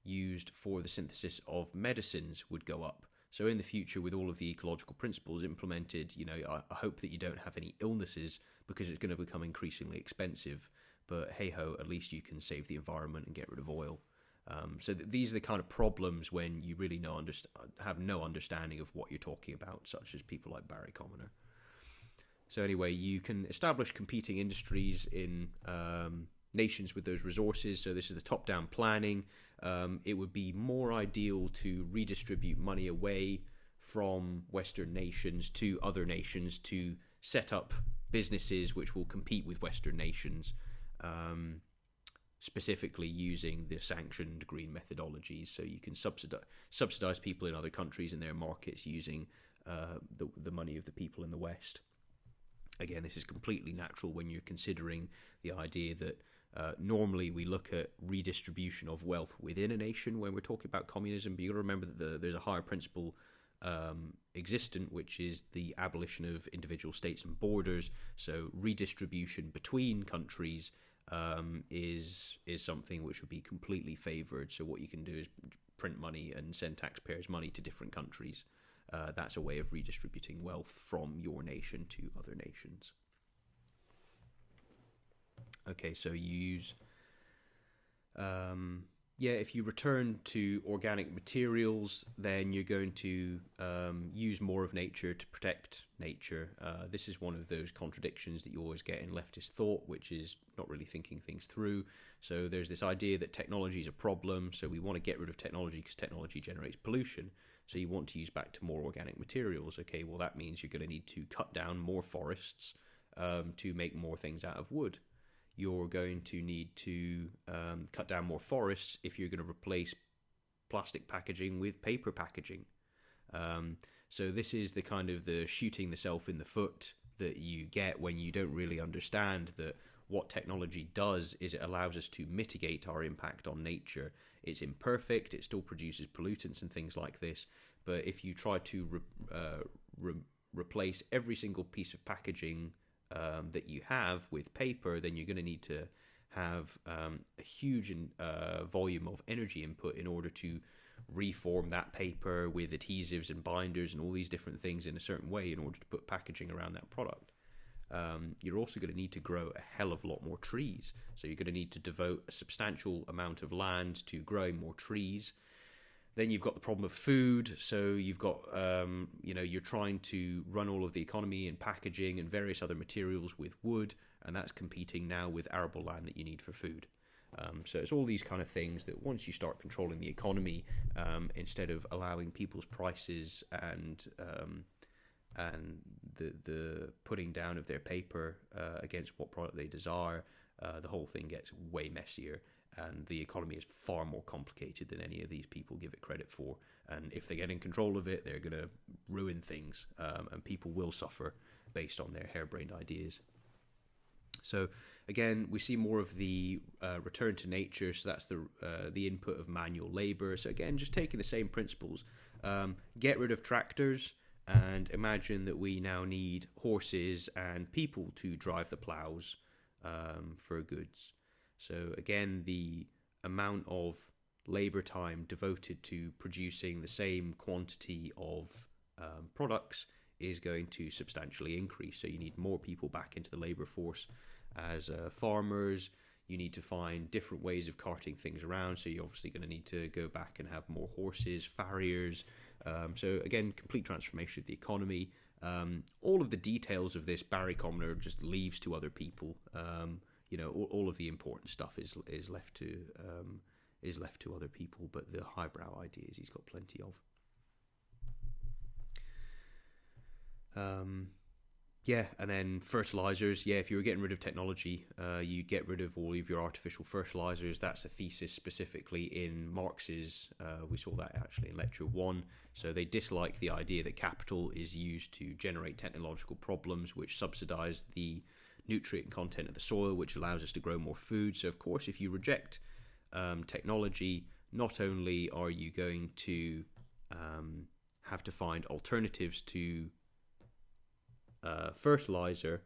used for the synthesis of medicines would go up. So in the future, with all of the ecological principles implemented, I hope that you don't have any illnesses, because it's going to become increasingly expensive. But hey-ho, at least you can save the environment and get rid of oil. So these are the kind of problems when you really have no understanding of what you're talking about, such as people like Barry Commoner. So anyway, you can establish competing industries in nations with those resources. So this is the top-down planning. It would be more ideal to redistribute money away from Western nations to other nations to set up businesses which will compete with Western nations, specifically using the sanctioned green methodologies. So you can subsidize people in other countries in their markets using the money of the people in the West. Again, this is completely natural when you're considering the idea that normally we look at redistribution of wealth within a nation when we're talking about communism, but you've got to remember that there's a higher principle existent, which is the abolition of individual states and borders. So redistribution between countries is something which would be completely favoured. So what you can do is print money and send taxpayers' money to different countries. That's a way of redistributing wealth from your nation to other nations. Okay, so you use... if you return to organic materials, then you're going to use more of nature to protect nature. This is one of those contradictions that you always get in leftist thought, which is not really thinking things through. So there's this idea that technology is a problem, so we want to get rid of technology because technology generates pollution. So you want to use back to more organic materials. Okay, well that means you're going to need to cut down more forests to make more things out of wood. You're going to need to cut down more forests if you're going to replace plastic packaging with paper packaging. So this is the kind of the shooting the self in the foot that you get when you don't really understand that what technology does is it allows us to mitigate our impact on nature. It's imperfect, it still produces pollutants and things like this, but if you try to replace every single piece of packaging that you have with paper, then you're going to need to have a huge volume of energy input in order to reform that paper with adhesives and binders and all these different things in a certain way in order to put packaging around that product. You're also going to need to grow a hell of a lot more trees. So you're going to need to devote a substantial amount of land to growing more trees. Then you've got the problem of food. So you've got, you're trying to run all of the economy and packaging and various other materials with wood, and that's competing now with arable land that you need for food. So it's all these kind of things that once you start controlling the economy, instead of allowing people's prices and the putting down of their paper against what product they desire, the whole thing gets way messier, and the economy is far more complicated than any of these people give it credit for. And if they get in control of it, they're going to ruin things, and people will suffer based on their harebrained ideas. So again, we see more of the return to nature. So that's the input of manual labor. So again, just taking the same principles, get rid of tractors, and imagine that we now need horses and people to drive the plows for goods. So again, the amount of labor time devoted to producing the same quantity of products is going to substantially increase. So you need more people back into the labor force as farmers. You need to find different ways of carting things around. So you're obviously going to need to go back and have more horses, farriers. So again, complete transformation of the economy. All of the details of this, Barry Commoner just leaves to other people. All of the important stuff is left to other people, but the highbrow ideas he's got plenty of. Yeah, and then fertilizers. Yeah, if you were getting rid of technology, you get rid of all of your artificial fertilizers. That's a thesis specifically in Marx's. We saw that actually in lecture 1. So they dislike the idea that capital is used to generate technological problems which subsidize the nutrient content of the soil, which allows us to grow more food. So, of course, if you reject technology, not only are you going to have to find alternatives to fertilizer,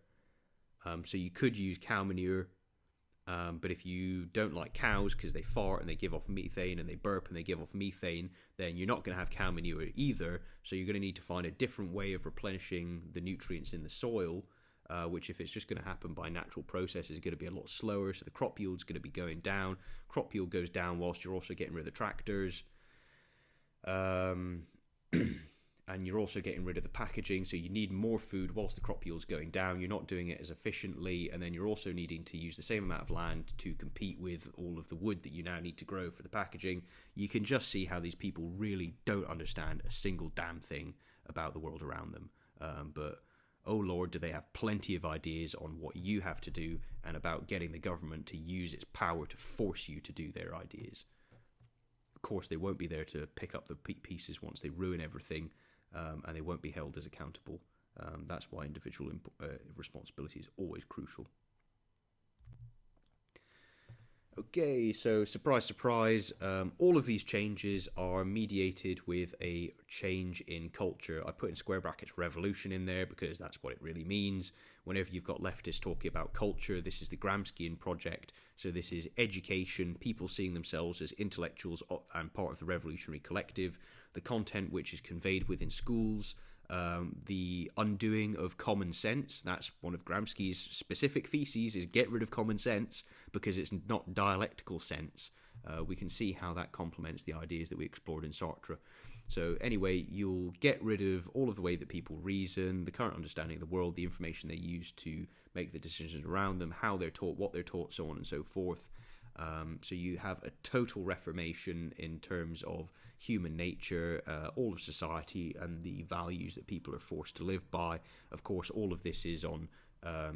so you could use cow manure, but if you don't like cows because they fart and they give off methane and they burp and they give off methane, then you're not going to have cow manure either. So you're going to need to find a different way of replenishing the nutrients in the soil, which if it's just going to happen by natural process is going to be a lot slower. So the crop yield's going to be going down. Crop yield goes down whilst you're also getting rid of the tractors. And you're also getting rid of the packaging, so you need more food whilst the crop yield's going down. You're not doing it as efficiently, and then you're also needing to use the same amount of land to compete with all of the wood that you now need to grow for the packaging. You can just see how these people really don't understand a single damn thing about the world around them. But oh Lord, do they have plenty of ideas on what you have to do and about getting the government to use its power to force you to do their ideas. Of course, they won't be there to pick up the pieces once they ruin everything. And they won't be held as accountable. That's why individual responsibility is always crucial. Okay, so surprise, surprise, all of these changes are mediated with a change in culture. I put in square brackets revolution in there because that's what it really means. Whenever you've got leftists talking about culture, this is the Gramscian project. So this is education, people seeing themselves as intellectuals and part of the revolutionary collective, the content which is conveyed within schools, the undoing of common sense. That's one of Gramsci's specific theses, is get rid of common sense because it's not dialectical sense. We can see how that complements the ideas that we explored in Sartre. So anyway, you'll get rid of all of the way that people reason, the current understanding of the world, the information they use to make the decisions around them, how they're taught, what they're taught, so on and so forth. So you have a total reformation in terms of human nature, all of society, and the values that people are forced to live by. Of course, all of this is on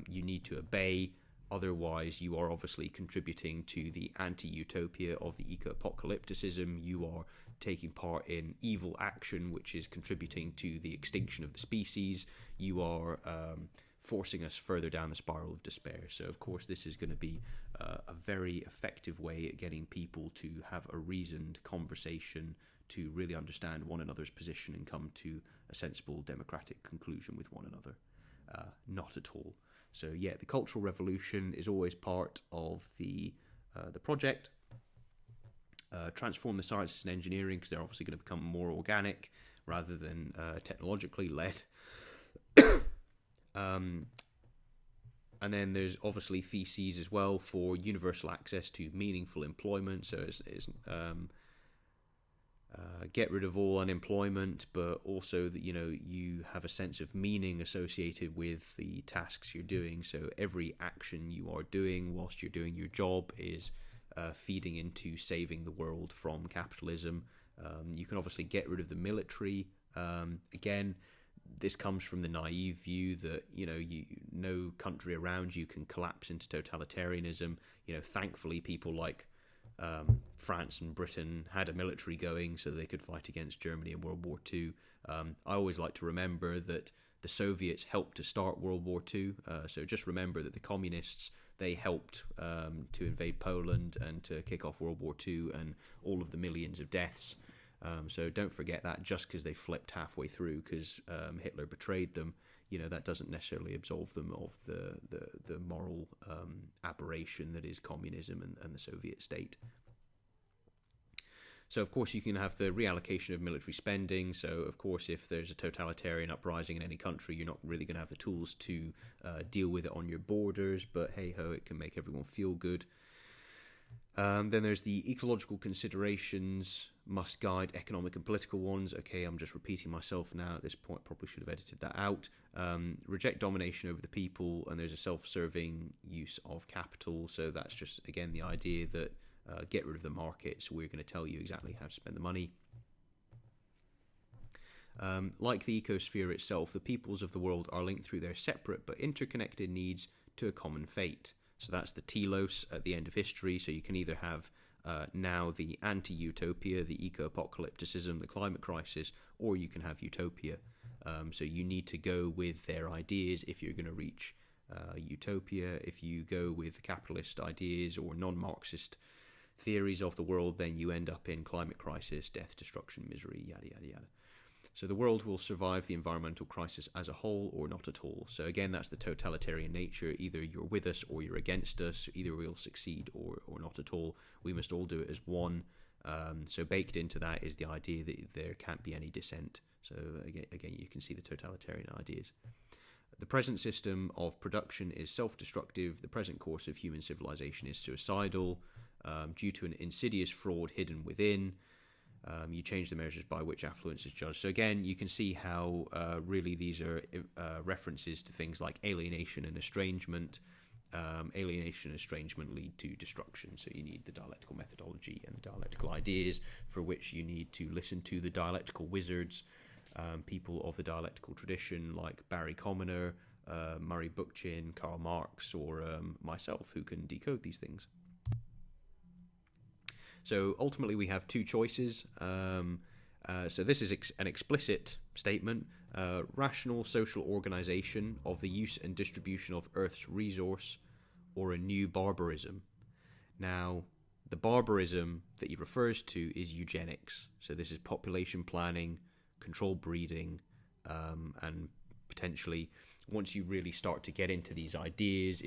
you need to obey, otherwise you are obviously contributing to the anti-utopia of the eco-apocalypticism. You are taking part in evil action, which is contributing to the extinction of the species. You are forcing us further down the spiral of despair. So, of course, this is going to be a very effective way at getting people to have a reasoned conversation, to really understand one another's position and come to a sensible democratic conclusion with one another. Not at all. So, yeah, the Cultural Revolution is always part of the project. Transform the sciences and engineering, because they're obviously going to become more organic rather than technologically led. And then there's obviously theses as well for universal access to meaningful employment. So it's get rid of all unemployment, but also that, you know, you have a sense of meaning associated with the tasks you're doing. So every action you are doing whilst you're doing your job is feeding into saving the world from capitalism. You can obviously get rid of the military. Again, this comes from the naive view that, you know, no country around you can collapse into totalitarianism. You know, thankfully, people like France and Britain had a military going so they could fight against Germany in World War II. I always like to remember that the Soviets helped to start World War II. So just remember that the communists, they helped to invade Poland and to kick off World War II and all of the millions of deaths. So don't forget that just because they flipped halfway through because Hitler betrayed them, you know, that doesn't necessarily absolve them of the moral aberration that is communism and the Soviet state. So, of course, you can have the reallocation of military spending. So, of course, if there's a totalitarian uprising in any country, you're not really going to have the tools to deal with it on your borders. But hey-ho, it can make everyone feel good. Then there's the ecological considerations must guide economic and political ones. Okay, I'm just repeating myself now at this point. Probably should have edited that out. Reject domination over the people, and there's a self-serving use of capital. So that's just, again, the idea that get rid of the market, so we're going to tell you exactly how to spend the money. Like the ecosphere itself, the peoples of the world are linked through their separate but interconnected needs to a common fate. So that's the telos at the end of history. So you can either have now the anti-utopia, the eco-apocalypticism, the climate crisis, or you can have utopia. So you need to go with their ideas if you're going to reach utopia. If you go with capitalist ideas or non-Marxist theories of the world, then you end up in climate crisis, death, destruction, misery, yada, yada, yada. So the world will survive the environmental crisis as a whole or not at all. So again, that's the totalitarian nature. Either you're with us or you're against us. Either we'll succeed or not at all. We must all do it as one. So baked into that is the idea that there can't be any dissent. So again, you can see the totalitarian ideas. The present system of production is self-destructive. The present course of human civilization is suicidal due to an insidious fraud hidden within. You change the measures by which affluence is judged. So again, you can see how really these are references to things like alienation and estrangement. Alienation and estrangement lead to destruction. So you need the dialectical methodology and the dialectical ideas, for which you need to listen to the dialectical wizards, people of the dialectical tradition like Barry Commoner, Murray Bookchin, Karl Marx, or myself, who can decode these things. So ultimately we have two choices. So this is an explicit statement. Rational social organization of the use and distribution of Earth's resource, or a new barbarism. Now, the barbarism that he refers to is eugenics. So this is population planning, controlled breeding, and potentially, once you really start to get into these ideas,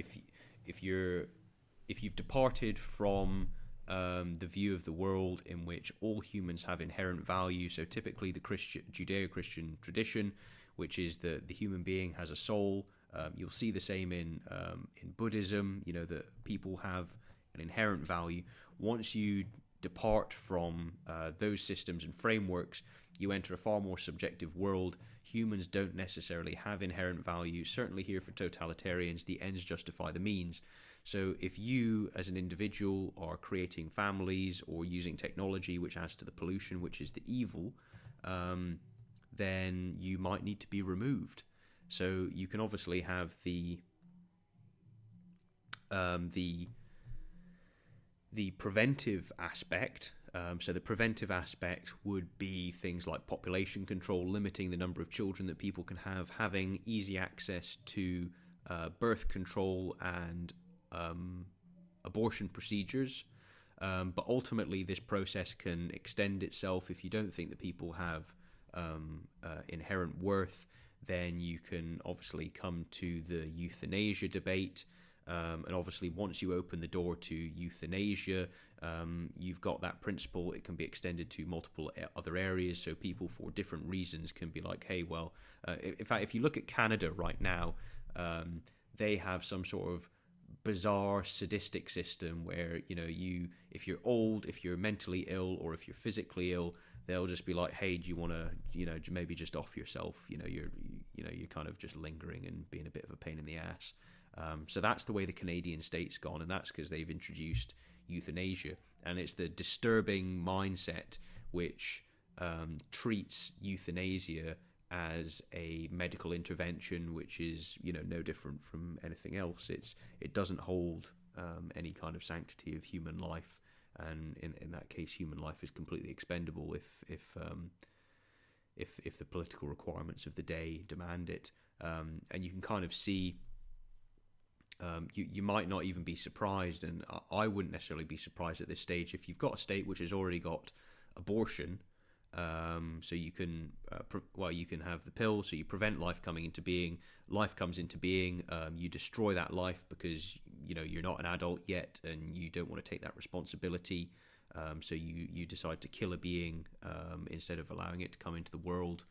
if you've departed from the view of the world in which all humans have inherent value, so typically the Judeo-Christian tradition, which is the human being has a soul. You'll see the same in Buddhism, that people have an inherent value. Once you depart from those systems and frameworks, you enter a far more subjective world. Humans don't necessarily have inherent value. Certainly here for totalitarians, the ends justify the means. So if you, as an individual, are creating families or using technology which adds to the pollution, which is the evil, then you might need to be removed. So you can obviously have the preventive aspect. So the preventive aspect would be things like population control, limiting the number of children that people can have, having easy access to birth control and abortion procedures, but ultimately this process can extend itself. If you don't think that people have inherent worth, then you can obviously come to the euthanasia debate, and obviously once you open the door to euthanasia, you've got that principle. It can be extended to multiple other areas, so people for different reasons can be like, hey, well, in fact, if you look at Canada right now, they have some sort of bizarre sadistic system where if you're old, if you're mentally ill, or if you're physically ill, they'll just be like, hey, do you want to maybe just off yourself, you're kind of just lingering and being a bit of a pain in the ass. So that's the way the Canadian state's gone, and that's because they've introduced euthanasia, and it's the disturbing mindset which treats euthanasia as a medical intervention, which is no different from anything else. It doesn't hold any kind of sanctity of human life, and in that case, human life is completely expendable if the political requirements of the day demand it. And you can kind of see. You might not even be surprised, and I wouldn't necessarily be surprised at this stage if you've got a state which has already got abortion. So you can you can have the pill, so you prevent life coming into being. Life comes into being, you destroy that life because you're not an adult yet and you don't want to take that responsibility, so you decide to kill a being instead of allowing it to come into the world.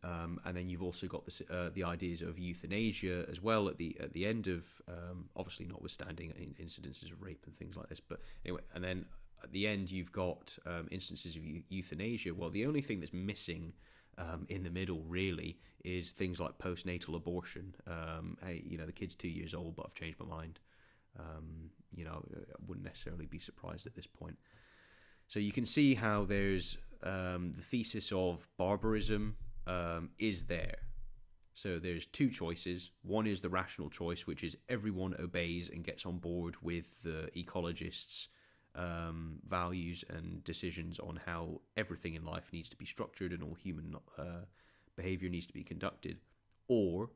And then you've also got the ideas of euthanasia as well at the end of, obviously notwithstanding incidences of rape and things like this, but anyway, and then at the end you've got instances of euthanasia. Well, the only thing that's missing in the middle really is things like postnatal abortion. Hey, the kid's 2 years old, but I've changed my mind. I wouldn't necessarily be surprised at this point. So you can see how there's the thesis of barbarism, is there. So there's two choices. One is the rational choice, which is everyone obeys and gets on board with the ecologists' values and decisions on how everything in life needs to be structured and all human behavior needs to be conducted. Or,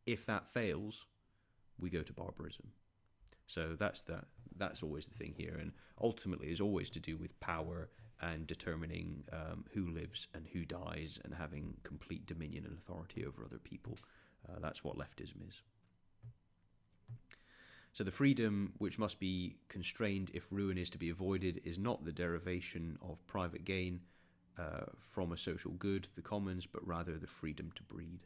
if that fails, we go to barbarism. So that's always the thing here, and ultimately is always to do with power and determining who lives and who dies and having complete dominion and authority over other people. That's what leftism is. So the freedom which must be constrained if ruin is to be avoided is not the derivation of private gain from a social good, the commons, but rather the freedom to breed.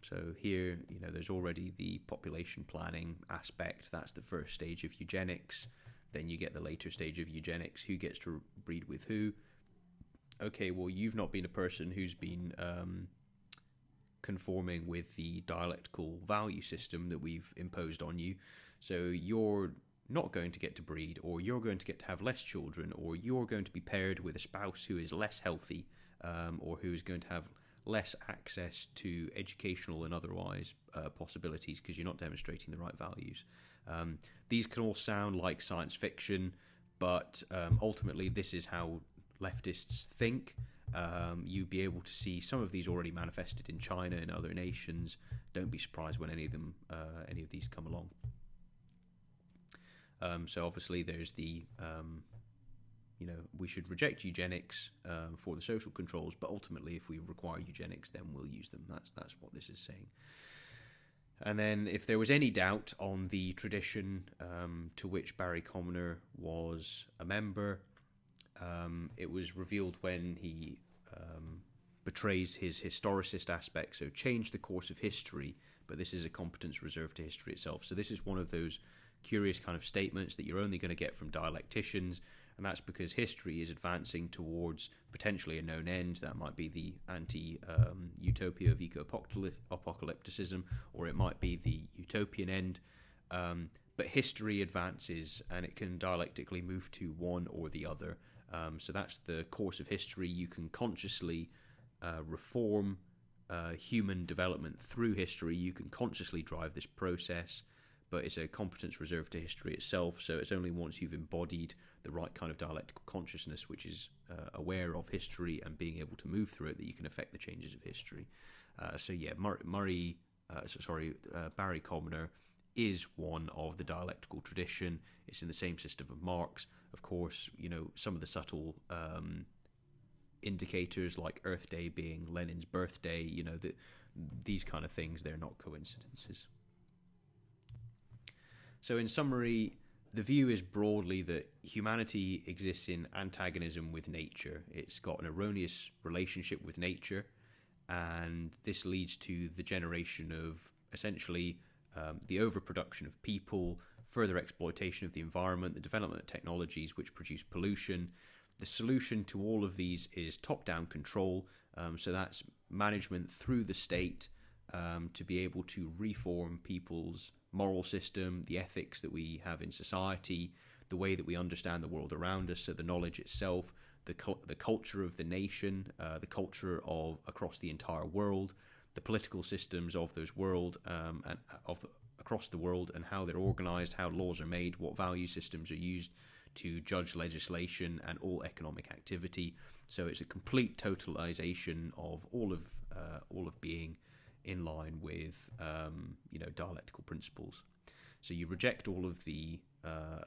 So here, there's already the population planning aspect. That's the first stage of eugenics. Then you get the later stage of eugenics. Who gets to breed with who? Okay, well, you've not been a person who's been conforming with the dialectical value system that we've imposed on you. So you're not going to get to breed, or you're going to get to have less children, or you're going to be paired with a spouse who is less healthy, or who is going to have less access to educational and otherwise possibilities because you're not demonstrating the right values. These can all sound like science fiction, but ultimately this is how leftists think. You'd be able to see some of these already manifested in China and other nations. Don't be surprised when any of these come along. So obviously there's the we should reject eugenics for the social controls, but ultimately if we require eugenics, then we'll use them. That's what this is saying. And then if there was any doubt on the tradition to which Barry Commoner was a member, it was revealed when he betrays his historicist aspect, so change the course of history, but this is a competence reserved to history itself. So this is one of those curious kind of statements that you're only going to get from dialecticians, and that's because history is advancing towards potentially a known end. That might be the anti-utopia of eco-apocalypticism, or it might be the utopian end. But history advances, and it can dialectically move to one or the other. So that's the course of history. You can consciously reform human development through history. You can consciously drive this process, but it's a competence reserved to history itself. So it's only once you've embodied the right kind of dialectical consciousness, which is aware of history and being able to move through it, that you can affect the changes of history. Barry Commoner is one of the dialectical tradition. It's in the same system of Marx. Of course, some of the subtle indicators, like Earth Day being Lenin's birthday, these kind of things, they're not coincidences. So in summary, the view is broadly that humanity exists in antagonism with nature. It's got an erroneous relationship with nature, and this leads to the generation of essentially the overproduction of people, further exploitation of the environment, the development of technologies which produce pollution. The solution to all of these is top-down control, so that's management through the state to be able to reform people's moral system, the ethics that we have in society, the way that we understand the world around us, so the knowledge itself, the culture of the nation, the culture of across the entire world, the political systems of those world and of across the world, and how they're organized, how laws are made, what value systems are used to judge legislation and all economic activity. So it's a complete totalization of all of being in line with dialectical principles. So you reject all of the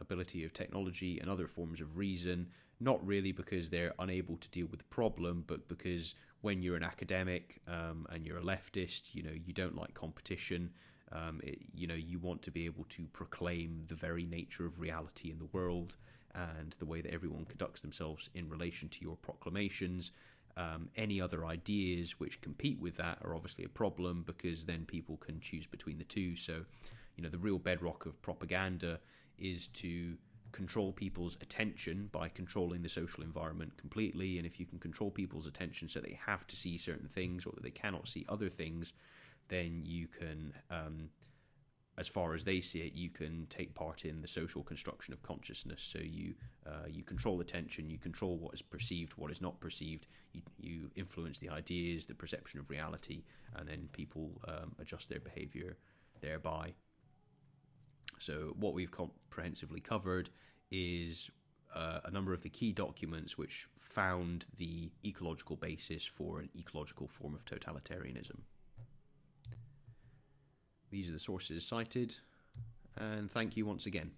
ability of technology and other forms of reason, not really because they're unable to deal with the problem, but because when you're an academic and you're a leftist, you don't like competition. You want to be able to proclaim the very nature of reality in the world and the way that everyone conducts themselves in relation to your proclamations. Any other ideas which compete with that are obviously a problem, because then people can choose between the two. So, the real bedrock of propaganda is to control people's attention by controlling the social environment completely. And if you can control people's attention so they have to see certain things or that they cannot see other things, then you can, as far as they see it, you can take part in the social construction of consciousness. So you control attention, you control what is perceived, what is not perceived, you influence the ideas, the perception of reality, and then people adjust their behavior thereby. So what we've comprehensively covered is a number of the key documents which found the ecological basis for an ecological form of totalitarianism. These are the sources cited, and thank you once again.